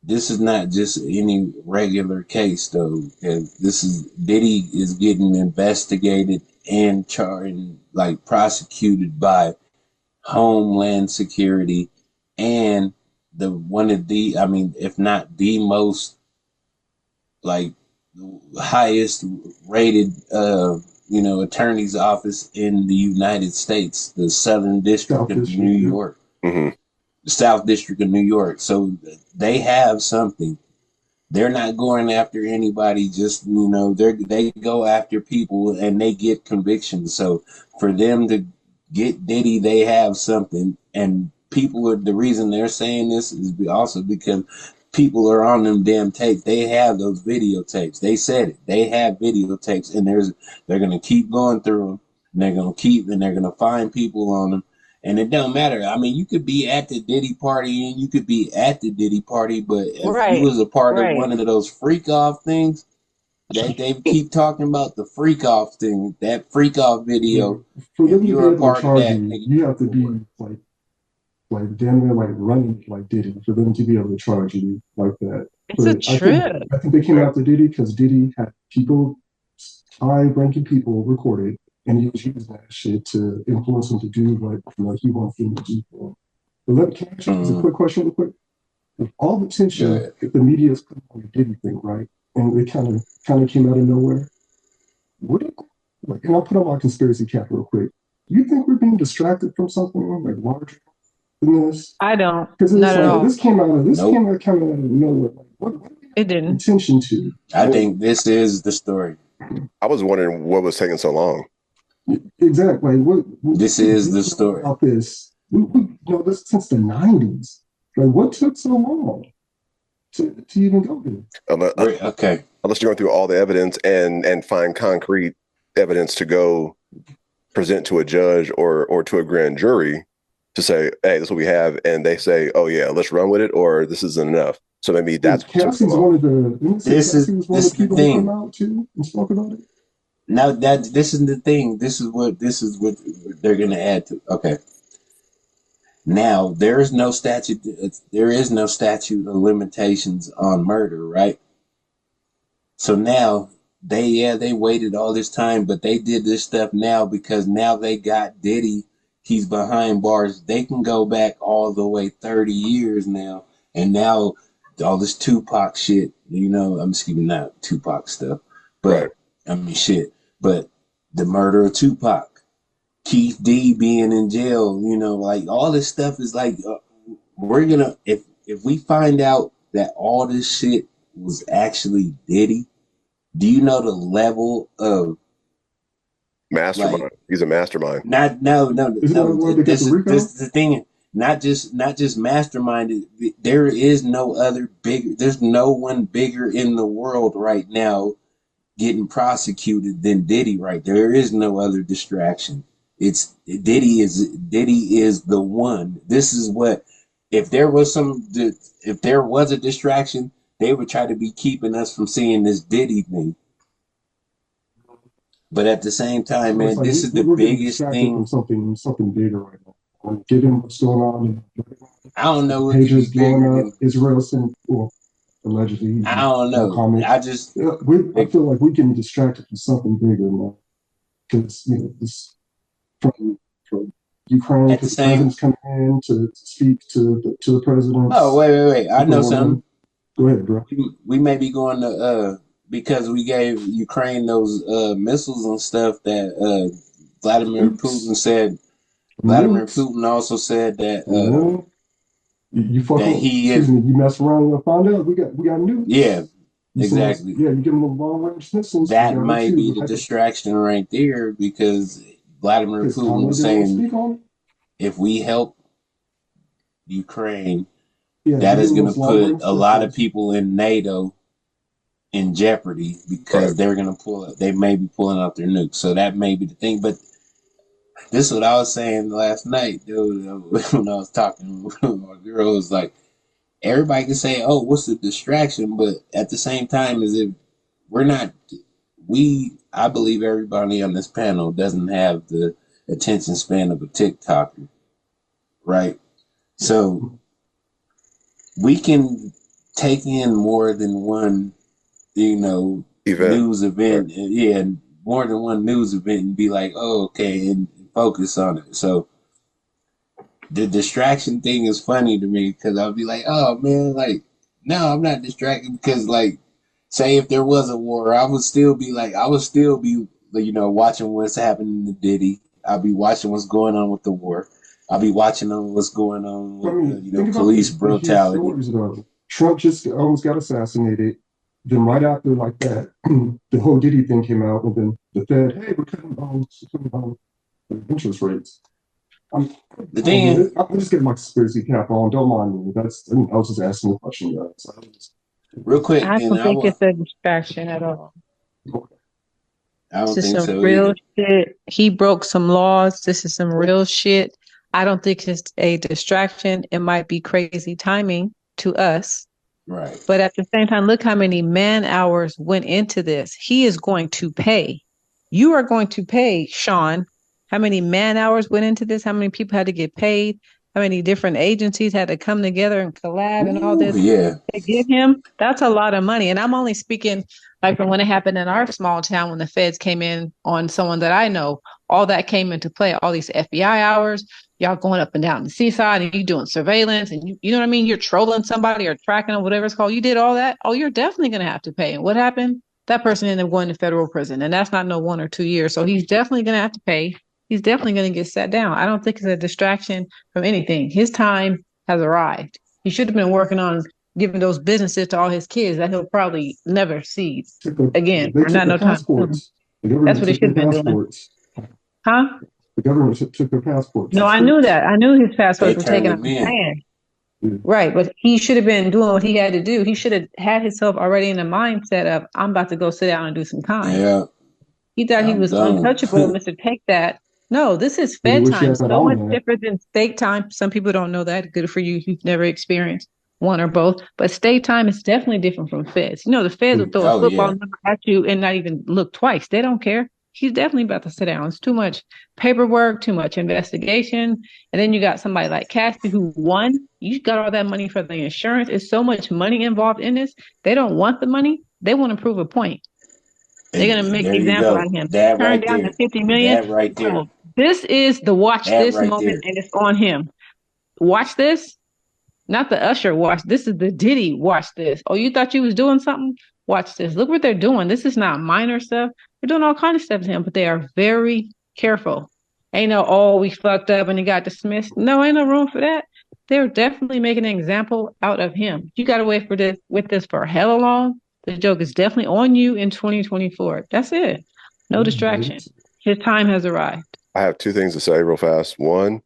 this is not just any regular case though. This is Diddy is getting investigated and charged, like prosecuted by Homeland Security and the one of the, I mean, if not the most like highest rated attorney's office in the United States, the Southern District South of New District, yeah. York, Hmm. the South District of New York. So they have something. They're not going after anybody. Just they go after people and they get convictions. So for them to get Diddy, they have something, and people, the reason they're saying this is also because people are on them damn tapes. They have those videotapes. They said it. They have videotapes, and they're gonna keep going through them, and they're gonna find people on them. And it don't matter. I mean, you could be at the Diddy party and you could be at the Diddy party, but if you Right, was a part of right. one of those freak off things, that they keep talking about the freak off thing, that freak off Yeah. video. For If them to be you're a able to part of charge that, you, nigga, you have to for be it. like damn near like running like Diddy for them to be able to charge you like that. It's a But trip. I think they came after Diddy because Diddy had people, high ranking people recorded, and he was using that shit to influence him to do what he wants them to do for him. But can I ask you a Mm-hmm. quick question, real quick? With all the Go tension ahead. that the media is putting on the Diddy thing, right? And it kind of came out of nowhere. Would it like? And I'll put on my conspiracy cap real quick. Do you think we're being distracted from something like larger than this? I don't. Because it's Not at like all. this came out of Nope. kind of out of nowhere. Like, what are we It paying didn't. attention to? I Well, think this is the story. I was wondering what was taking so long. Exactly. Like, This we've is been the knowing story. about this. We this since the '90s. Like, what took so long to even go there? Unless, Okay. unless you're going through all the evidence and find concrete evidence to go present to a judge or to a grand jury to say, hey, this is what we have, and they say, oh yeah, let's run with it, or this isn't enough. So maybe that's what took so Cassie's long. one of the. Didn't say Cassie was one of This the is the people that came thing. out too and spoke about it. Now that this is the thing. This is what they're gonna add to. Okay. Now there is no statute. There is no statute of limitations on murder, right? So now they waited all this time, but they did this stuff now because now they got Diddy. He's behind bars. They can go back all the way 30 years now, and now all this Tupac shit. I'm skipping out Tupac stuff, Right. but I mean shit. But the murder of Tupac, Keith D being in jail, like all this stuff is like we're gonna if we find out that all this shit was actually Diddy, do you know the level of Mastermind. like He's a mastermind. not no no Isn't that the no one that got the this Rico? is the thing, not just mastermind. There is no other bigger, there's no one bigger in the world right now getting prosecuted than Diddy. Right, there is no other distraction. It's Diddy is the one. This is what, if there was a distraction, they would try to be keeping us from seeing this Diddy thing. But at the same time, So it's man, like this is the we're getting biggest distracted from thing. something bigger right now. Given what's going on, I don't know what could be pages blowing bigger up, than. Israel sent, well, allegedly, I don't no know. comment. I just I feel like we're getting distracted from something bigger now. Because, this from Ukraine at to the the same. president's coming in to speak to the Oh, president's wait. I know something. superwoman. Go ahead, bro. We may be going to because we gave Ukraine those missiles and stuff that Vladimir Putin Oops. said. Vladimir Nukes. Putin also said that Yeah. You fuck that up. he Excuse is. me. You mess around and find out we got Yeah, nukes. You saying, exactly. yeah, you give them long range missiles. We That got them might be too. the distraction right there because Vladimir Because Putin Kamala was didn't want to saying speak on it. if we help Ukraine, Yeah, you that give is them going to those long put range a lot of missiles. people in NATO in jeopardy Right. because they're going to they may be pulling out their nukes. So that may be the thing. But this is what I was saying last night, dude, when I was talking with my girl. Was like, everybody can say, oh, what's the distraction? But at the same time, is if we're not, I believe everybody on this panel doesn't have the attention span of a TikToker, right? So we can take in more than one, Event. news event. Yeah, more than one news event and be like, oh, okay, and focus on it. So the distraction thing is funny to me because I'll be like, oh man, like, no, I'm not distracted because, like, say if there was a war, I would still be watching what's happening to Diddy. I'll be watching what's going on with the war. I'll be watching what's going on I with mean, think about police the huge brutality. stories though. Trump just almost got assassinated. Then right after like that, the whole Diddy thing came out, and then the Fed, hey, we're cutting interest rates. I'm, The thing is, I'm just getting my conspiracy cap on. Don't mind me. I was just asking a question, guys. real quick, I and don't think it's a distraction at all. Okay. I This don't is think some so real either. shit. He broke some laws. This is some real shit. I don't think it's a distraction. It might be crazy timing to us. Right. But at the same time, look how many man hours went into this. He is going to pay. You are going to pay, Sean. How many man hours went into this? How many people had to get paid? How many different agencies had to come together and collab and all Ooh, this yeah. to get him? That's a lot of money. And I'm only speaking like from when it happened in our small town when the feds came in on someone that I know. All that came into play. All these FBI hours, y'all going up and down the seaside and you doing surveillance and you know what I mean? You're trolling somebody or tracking or whatever it's called. You did all that. Oh, you're definitely going to have to pay. And what happened? That person ended up going to federal prison. And that's not no 1 or 2 years. So he's definitely going to have to pay. He's definitely going to get set down. I don't think it's a distraction from anything. His time has arrived. He should have been working on giving those businesses to all his kids that he'll probably never see again They or took not their no time soon. passports. The That's government what he took should their have been doing. passports. Huh? The government took their passports. No, The I knew states. that. I knew his They passports were turned taken. them I'm in. saying. Yeah. Right, but he should have been doing what he had to do. He should have had himself already in the mindset of, I'm about to go sit down and do some time. Yeah, He thought he I'm was done. untouchable, Mr. Take That. No, this is Maybe Fed wish you time, had that so much almanac. different than state time. Some people don't know that. Good for you if you've never experienced one or both. But state time is definitely different from Feds. You know, the Feds will throw a Oh football yeah. number at you and not even look twice. They don't care. He's definitely about to sit down. It's too much paperwork, too much investigation. And then you got somebody like Cassie who won. You got all that money for the insurance. It's so much money involved in this. They don't want the money. They want to prove a point. They're And gonna make there an you example out go. of him. That Turn right down there. the 50 million. That right there. Oh, this is the watch That this right moment, there. and it's on him. Watch this. Not the Usher watch. This is the Diddy watch this. Oh, you thought you was doing something? Watch this. Look what they're doing. This is not minor stuff. They're doing all kind of stuff to him, but they are very careful. Ain't no, oh, we fucked up and he got dismissed. No, ain't no room for that. They're definitely making an example out of him. You gotta wait for this with this for hella long. The joke is definitely on you in 2024. That's it. No distraction. His time has arrived. I have two things to say real fast. One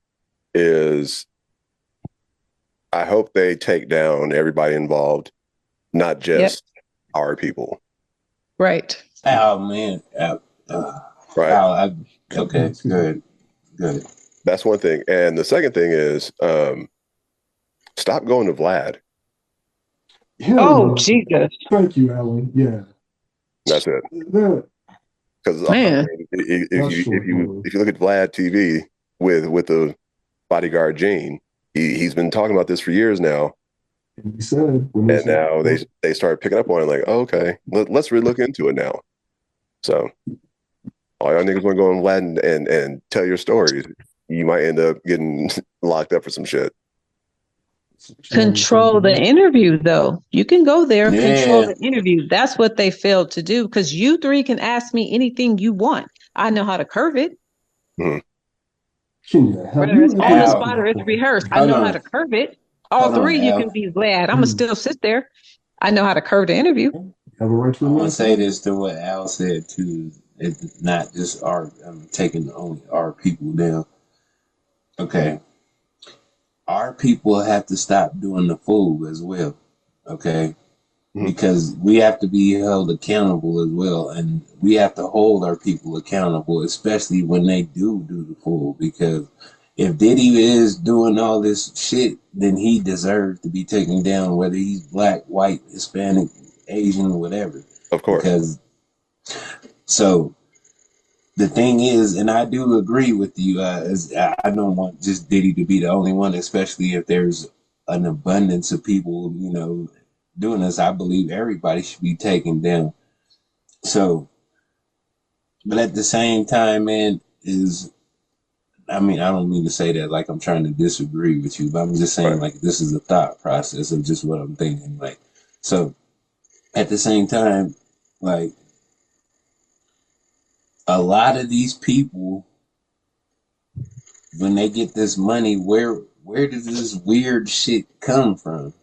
is I hope they take down everybody involved, not Yep. just our people. Right. Oh man. Right. Okay. Good. Good. That's one thing. And the second thing is stop going to Vlad. Hell Oh, no. Jesus. Thank you, Alan. Yeah. That's it. That, Because Man. that's short color. if you look at Vlad TV with the bodyguard Gene, he's been talking about this for years now. And he said, And now they start picking up on it like, oh, okay, let's really look into it now. So all y'all niggas want to go on Vlad and tell your stories. You might end up getting locked up for some shit. Control the interview, though. You can go there, control Yeah. the interview. That's what they failed to do because you three can ask me anything you want. I know how to curve it. Mhm. Kenya, have Whether you it's ever on the Al, spot or it's rehearsed, I hold know how to on. curve it. All Hold on, three, you can Al. be glad. I'm going to still sit there. I know how to curve the interview. have a right to I want to remain say this to what Al said too. It's not just our taking only our people down. Okay, our people have to stop doing the fool as well. Okay, Mhm. because we have to be held accountable as well, and we have to hold our people accountable, especially when they do the fool. Because if Diddy is doing all this shit, then he deserves to be taken down, whether he's black, white, Hispanic, Asian, whatever. Of course. Because so the thing is, and I do agree with you, I don't want just Diddy to be the only one, especially if there's an abundance of people, doing this. I believe everybody should be taken down. So, but at the same time, man, I mean, I don't mean to say that like I'm trying to disagree with you, but I'm just saying Right. like this is a thought process of just what I'm thinking. Like, so at the same time, like a lot of these people when they get this money, where does this weird shit come from?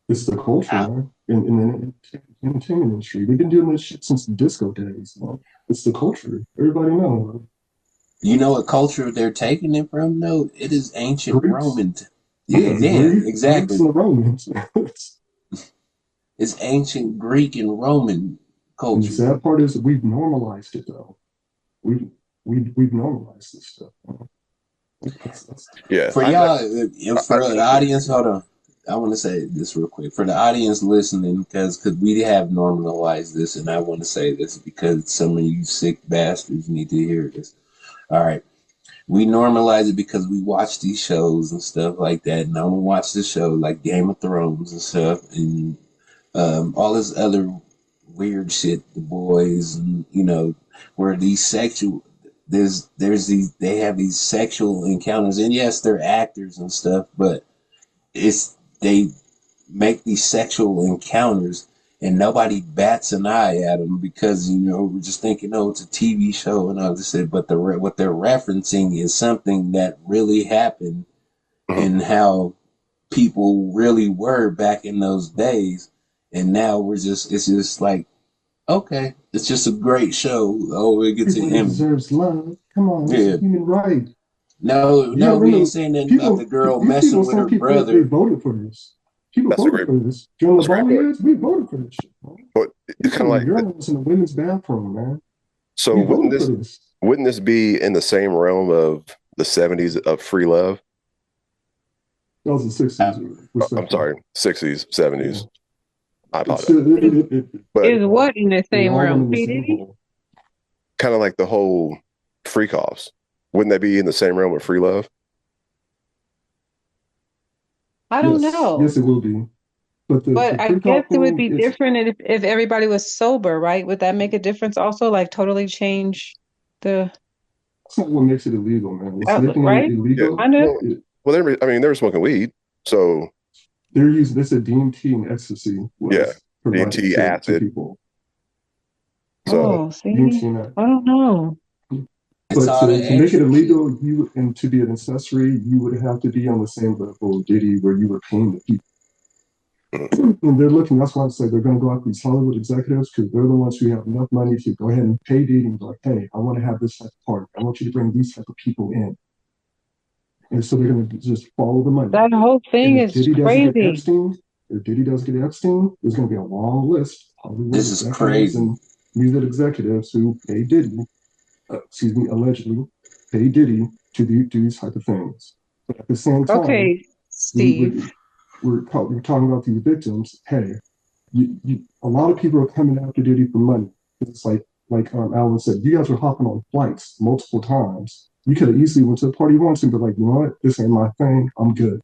It's the culture, man. In the entertainment industry, they've been doing this shit since the disco days. Man. It's the culture. Everybody knows. You know what culture they're taking it from? No, it is ancient Greeks. Roman. Yeah, The Greeks exactly. and the Romans. It's ancient Greek and Roman And the culture. sad part is we've normalized it though. We've normalized this stuff. Yeah. For y'all, for the audience, hold on. I want to say this real quick. For the audience listening, because we have normalized this, and I want to say this because some of you sick bastards need to hear this. All right. We normalize it because we watch these shows and stuff like that. And I'm going to watch the show like Game of Thrones and stuff, and all this other weird shit, The Boys, and, you know, where these sexual, there's these, they have these sexual encounters. And yes, they're actors and stuff, but they make these sexual encounters and nobody bats an eye at them because, you know, we're just thinking, oh, it's a TV show and all this shit. But what they're referencing is something that really happened and how people really were back in those days. And now it's just like, okay, it's just a great show. Oh, it gets an image. Deserves love. Come on, it's a human right. No, we ain't saying nothing about the girl messing with her brother. They voted for this. People voted for this. During the Obama years, we voted for this shit. But it's kind of like urinals in the women's bathroom, man. So wouldn't this be in the same realm of the 70s of free love? That was the 60s. I'm sorry, 60s, 70s. Yeah. I apologize. Is what in the same realm? Kind of like the whole freak offs. Wouldn't that be in the same realm of free love? I don't know. Yes, it will be. But I guess it would be different if everybody was sober, right? Would that make a difference also? Like totally change the... That's not what makes it illegal, man. It's making it illegal. Yeah. Well, they were smoking weed, so... They're using this DMT and ecstasy. Yeah, DMT, acid. People. So, see? I don't know. But to make it illegal, and to be an accessory, you would have to be on the same level of Diddy where you were paying the people. And they're looking, that's why I say they're going to go after these Hollywood executives because they're the ones who have enough money to go ahead and pay Diddy and be like, hey, I want to have this type of party. I want you to bring these type of people in. And so they're going to just follow the money. That whole thing is crazy. If Diddy does get Epstein, there's going to be a long list of Hollywood this is crazy. And music executives who pay Diddy, allegedly pay Diddy to do these type of things. But at the same time, okay, Steve, we're talking about these victims. Hey, a lot of people are coming after Diddy for money. It's like Alan said, you guys are hopping on flights multiple times. You could have easily went to the party once and be like, you know what, this ain't my thing. I'm good.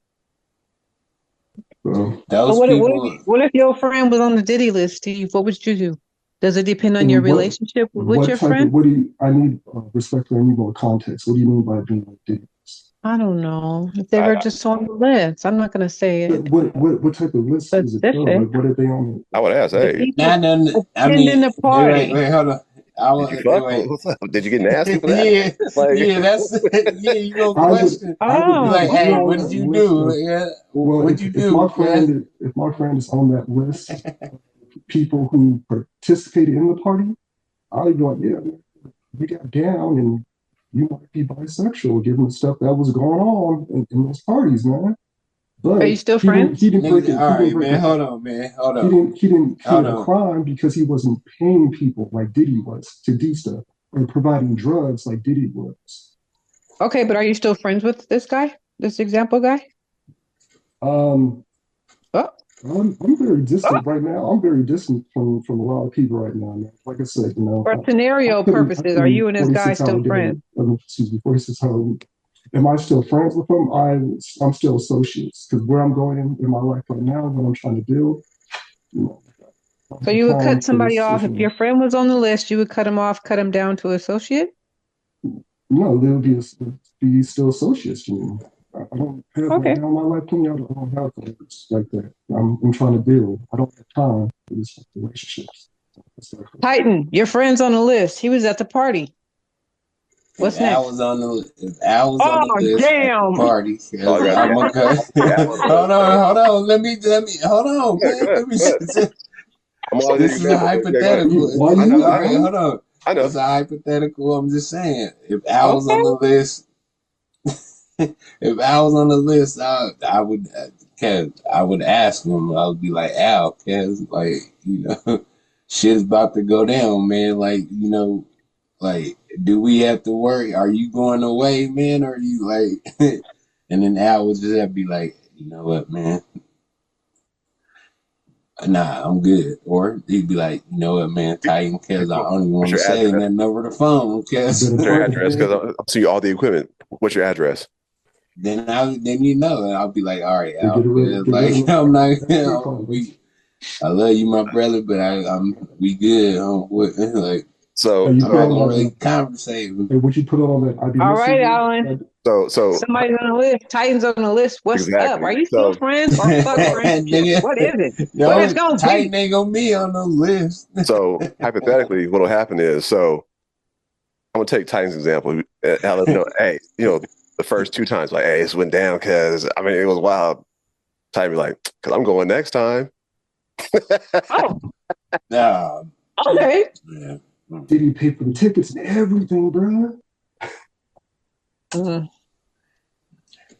So what if your friend was on the Diddy list, Steve? What would you do? Does it depend on your relationship with your friend? I need respectfully, I need more context. What do you mean by being on the Diddy list? I don't know. If they were just on the list, I'm not going to say it. What type of list is it? Like, what are they on? I would ask, hey. I mean, the party. Wait, hold on. Did you get nasty for that? You know, question. Like, hey, what did you do? Yeah, well, what did you do? If my friend is on that list, people who participated in the party, I'd be like, yeah, we got down, and you might be bisexual given the stuff that was going on in those parties, man. But are you still friends? He didn't break it. All right, man. Hold on. He didn't commit a crime because he wasn't paying people like Diddy was to do stuff or providing drugs like Diddy was. Okay, but are you still friends with this guy? This example guy? I'm very distant right now. I'm very distant from a lot of people right now, man. Like I said, you know. For scenario purposes, are you and this guy still friends? 46 hours a week. Am I still friends with him? I'm still associates because where I'm going in my life right now, what I'm trying to build. You know, so you would cut somebody off if your friend was on the list. You would cut him off, cut him down to associate. No, they would be still associates. You know, I don't have right now in my life. I don't have things like that. I'm trying to build. I don't have time for this relationships. Titan, your friend's on the list. He was at the party. What's next? Al was on the list at the party. I'm okay. Hold on. Let me hold on, man. This is a hypothetical. Hold on. I know. It's a hypothetical. I'm just saying. If Al was on Okay. the list, if Al was on the list, I would, cause I would ask him. I would be like, Al, cause like shit is about to go down, man. Like like, do we have to worry? Are you going away, man? Or are you like? And then Al would just have to be like, you know what, man? Nah, I'm good. Or he'd be like, you know what, man, Titan, cause I don't even What's want to your say address? nothing over the phone, You cause better What's your find address? Because it, I'll see all the equipment. What's your address? then and I'll be like, all right, man. Al, cause Get rid like of I'm not, my comments. I love you, my brother, but we good. Like Hey, So, you I'm put not on gonna that. really conversate. Hey, what you put on that? I be All missing right, you. Alan. so Somebody's on the list. Titans on the list. What's up? Are exactly. you still So, friends or fuck so, friendship? Nigga, What is it? What it's no, gonna be? Titan ain't gonna be on the list. so hypothetically, what'll happen is, so I'm gonna take Titans example. I'll let you know, hey, the first two times, like, hey, this went down because I mean it was wild. Titan be like, because I'm going next time. Oh, Nah, okay. yeah. Did he pay for the tickets and everything, bro? Mm.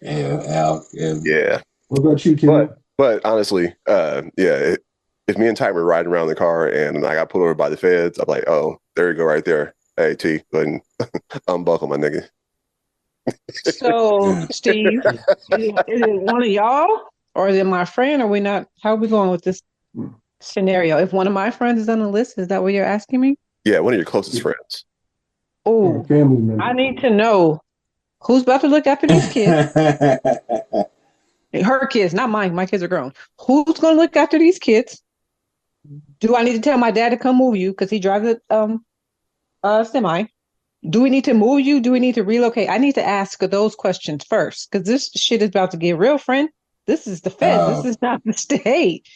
Yeah, Al, yeah. Yeah, What about you, but Kenny? honestly, if me and Titan were riding around in the car and I got pulled over by the feds, I'm like, oh, there you go, right there. Hey, T, go ahead and unbuckle my nigga. So, Steve, is it one of y'all or is it my friend? Or we not? How are we going with this scenario? If one of my friends is on the list, is that what you're asking me? Yeah, one of your closest friends. Or a Oh, family I member? need to know who's about to look after these kids. Her kids, not mine. My kids are grown. Who's going to look after these kids? Do I need to tell my dad to come move you because he drives a semi? Do we need to move you? Do we need to relocate? I need to ask those questions first because this shit is about to get real, friend. This is the feds. This uh, is not the state.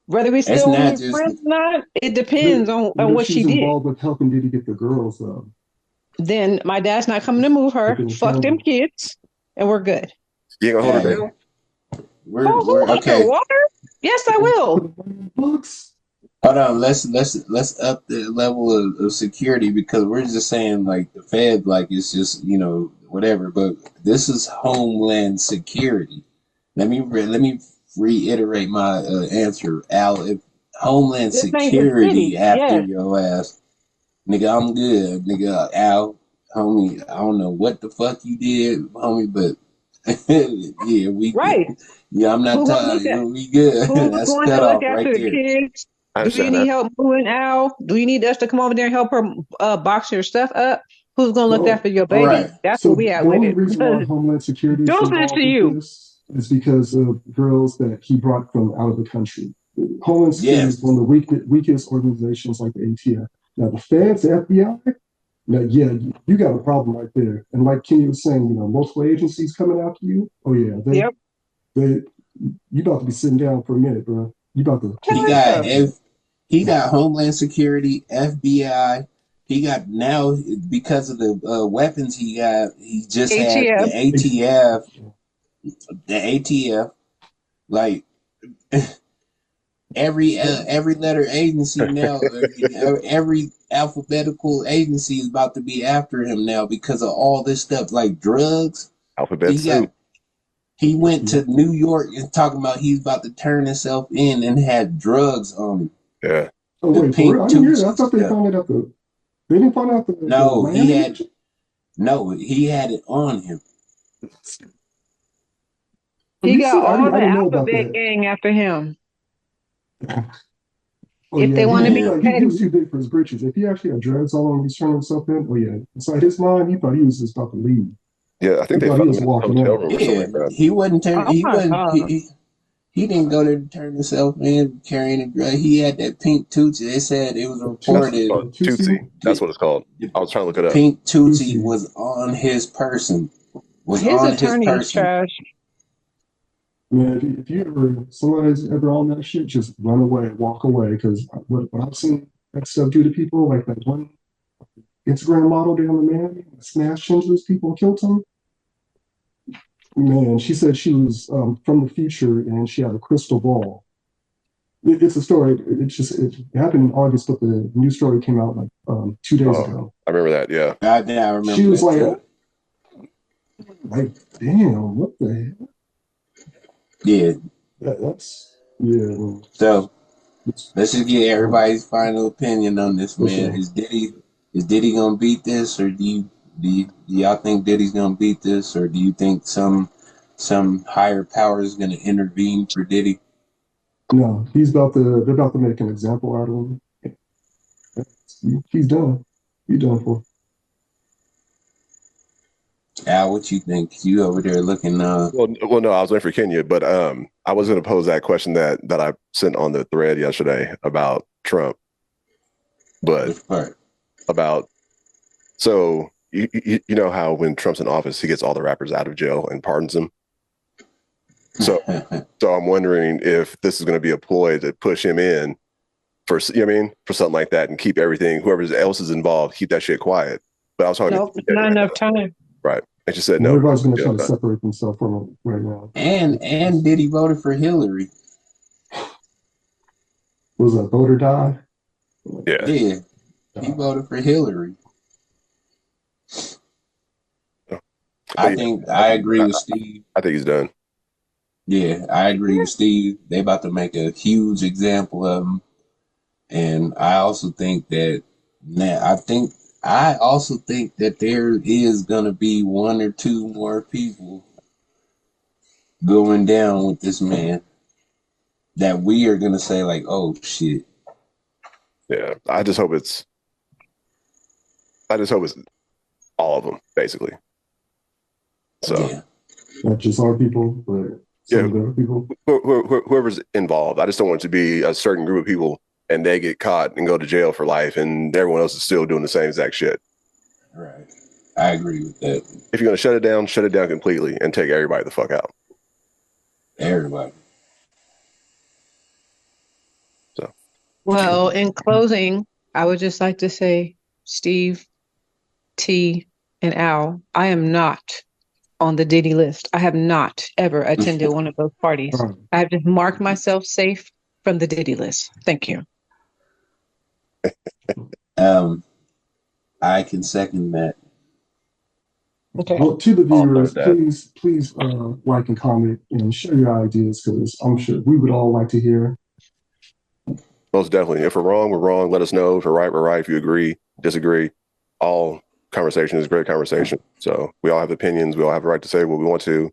Whether we it's still want to not be just friends or not, it What depends what on if what she she's did. involved with helping Diddy get the girls Then my dad's not coming to move her. taking the Fuck them camera? kids, and we're good. You ain't gonna hold her hey, down. Oh, we're who okay. underwater? Yes, I Put will. it in the books. Hold on, let's up the level of security because we're just saying like the Fed, like it's just whatever. But this is Homeland Security. Let me reiterate my answer, Al. If Homeland This ain't the city. Security after Yes. your ass, nigga, I'm good, nigga. Al, homie, I don't know what the fuck you did, homie, but yeah, we good. Right. Yeah, I'm not Who gonna look tired. at? We good. Who's That's going to cut look off right after the there. kids? I Do you understand need that. help moving out? Do you need us to come over there and help her box your stuff up? Who's going to look Well, after your Right. baby? That's where so we at the with only it. reason why Because Homeland Security is deuces to involved with you. this is because of girls that he brought from out of the country. Homeland Security is Yes. one of the weakest organizations like the ATF. Now, the feds, the FBI, now, yeah, you got a problem right there. And like Kenny was saying, multiple agencies coming after you. Oh, yeah, Yep. they, you about to be sitting down for a minute, bro. You about to He kick Hell your got yeah. ass. he got Homeland Security, FBI. He got now because of the weapons he got. He just had ATF. the ATF. The ATF, like every letter agency now, every alphabetical agency is about to be after him now because of all this stuff, like drugs. Alphabet He got soup. he went to New York and talking about he's about to turn himself in and had drugs on him. Yeah. Oh, The wait, for real? pink I didn't hear that. I Tucci thought they stuff. found it at they didn't find out the No, landing. he had it on him. Oh, He you got see, all I the didn't know about alphabet that. gang after him. Oh If yeah, they want to be Yeah. he was petty. too big for his britches. If he actually had dreads on when he was turning himself in, oh yeah. Inside his mind, he thought he was just about to leave. Yeah. I He think they thought he found him was in a walking hotel out. room or something Yeah, like that. he wasn't turn. Oh He my wasn't. God. He didn't go there to turn himself in carrying a drug. He had that pink Tootsie. They said it was Tootsie, reported Oh, Tootsie, Tootsie. That's the, what it's called. the, I was trying to look the it up. pink Tootsie Tootsie. was on his person. Was His on his attorney is person. trash. Man, if you ever somebody's ever on that shit, just run away, walk away. Because what I've seen that stuff do to people, like that one Instagram model down in Miami, smashed into those people and killed them. Man, she said she was from the future and she had a crystal ball. It's a story. It happened in August, but the new story came out like 2 days ago. I remember that. Yeah. I She remember was that like, too. damn, what the hell? Yeah. That's yeah. So let's just get everybody's final opinion on this, For man. sure. Is Diddy gonna beat this, or do y'all think Diddy's gonna beat this, or do you think some higher power is gonna intervene for Diddy? No, they're about to make an example out of him. He's done. He's done for. Al, what you think? You over there looking Well, no, I was waiting for Kenya, but I was going to pose that question that I sent on the thread yesterday about Trump, but which part? about so you know how when Trump's in office, he gets all the rappers out of jail and pardons them. So I'm wondering if this is going to be a ploy to push him in for, you know what I mean, for something like that and keep everything, whoever else is involved, keep that shit quiet. But I was talking Nope, to not enough time. right. And she said, And no. everybody's going to try to separate themselves from him right now. and Diddy voted for Hillary. Was a voter die? Yeah. Yeah, he voted for Hillary. I agree with Steve. I think he's done. Yeah, I agree with Steve. They about to make a huge example of him, and I also think that there is gonna be one or two more people going down with this man that we are gonna say like, oh shit. Yeah. I just hope it's all of them, basically. So Yeah. Not just our people, but some of the other people. Whoever's involved. I just don't want it to be a certain group of people and they get caught and go to jail for life and everyone else is still doing the same exact shit. Right. I agree with that. If you're going to shut it down completely and take everybody the fuck out. Everybody. So. Well, in closing, I would just like to say, Steve, T, and Al, I am not on the Diddy list. I have not ever attended one of those parties. I have just marked myself safe from the Diddy list. Thank you. I can second that. Okay. Well, to the viewers, please like and comment and share your ideas because I'm sure we would all like to hear. Most definitely. If we're wrong, we're wrong. Let us know. If we're right, we're right. If you agree, disagree, all conversation is great conversation. So we all have opinions. We all have a right to say what we want to.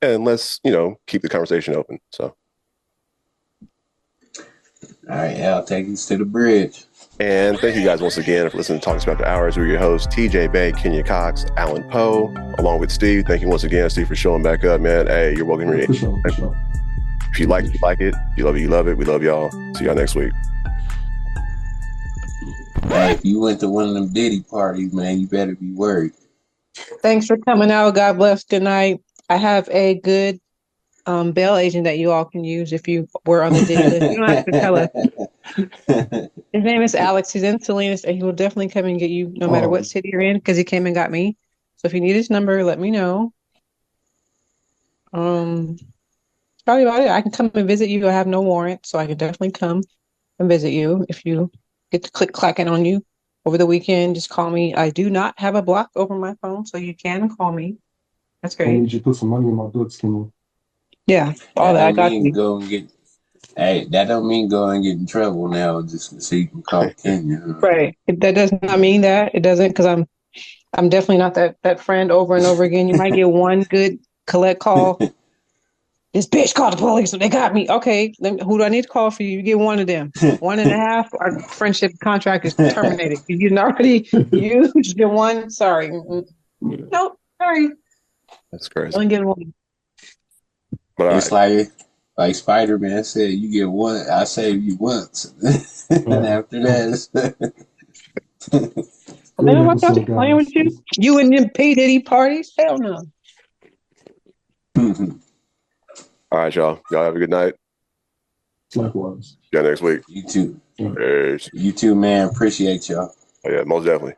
And let's, keep the conversation open. So. All right, Al, take us to the bridge. And thank you guys once again for listening to Talks About the Hours. We're your hosts, TJ Bay, Kenya Cox, Alan Poe, along with Steve. Thank you once again, Steve, for showing back up, man. Hey, you're welcome here. For sure. If you like it, you like it. If you love it, you love it. We love y'all. See y'all next week. Hey, if you went to one of them Diddy parties, man, you better be worried. Thanks for coming out. God bless. Good night. I have a good bail agent that you all can use if you were on the Diddy list. You don't have to tell us. His name is Alex. He's in Salinas, and he will definitely come and get you no matter what city you're in because he came and got me. So if you need his number, let me know. Probably about it. I can come and visit you. I have no warrant, so I can definitely come and visit you if you get the click clacking on you over the weekend. Just call me. I do not have a block over my phone, so you can call me. That's great. I need you to put some money in my books, can you? Yeah, all that I got you. That don't mean go and get in trouble now just so you can call Kenya. Right. That does not mean that. It doesn't because I'm definitely not that friend over and over again. You might get one good collect call. This bitch called the police. They got me. Okay, who do I need to call for you? You get one of them. 1.5. Our friendship contract is terminated. You didn't already use your one. Sorry. Nope. Sorry. That's crazy. Only get one. But it's like Spider-Man said, you get one. I save you once, and after that, man, I'm not playing with you. You and them P Diddy parties? Hell no. All right, y'all. Y'all have a good night. Likewise. See you next week. You too. Peace. You too, man. Appreciate y'all. Oh, yeah, most definitely.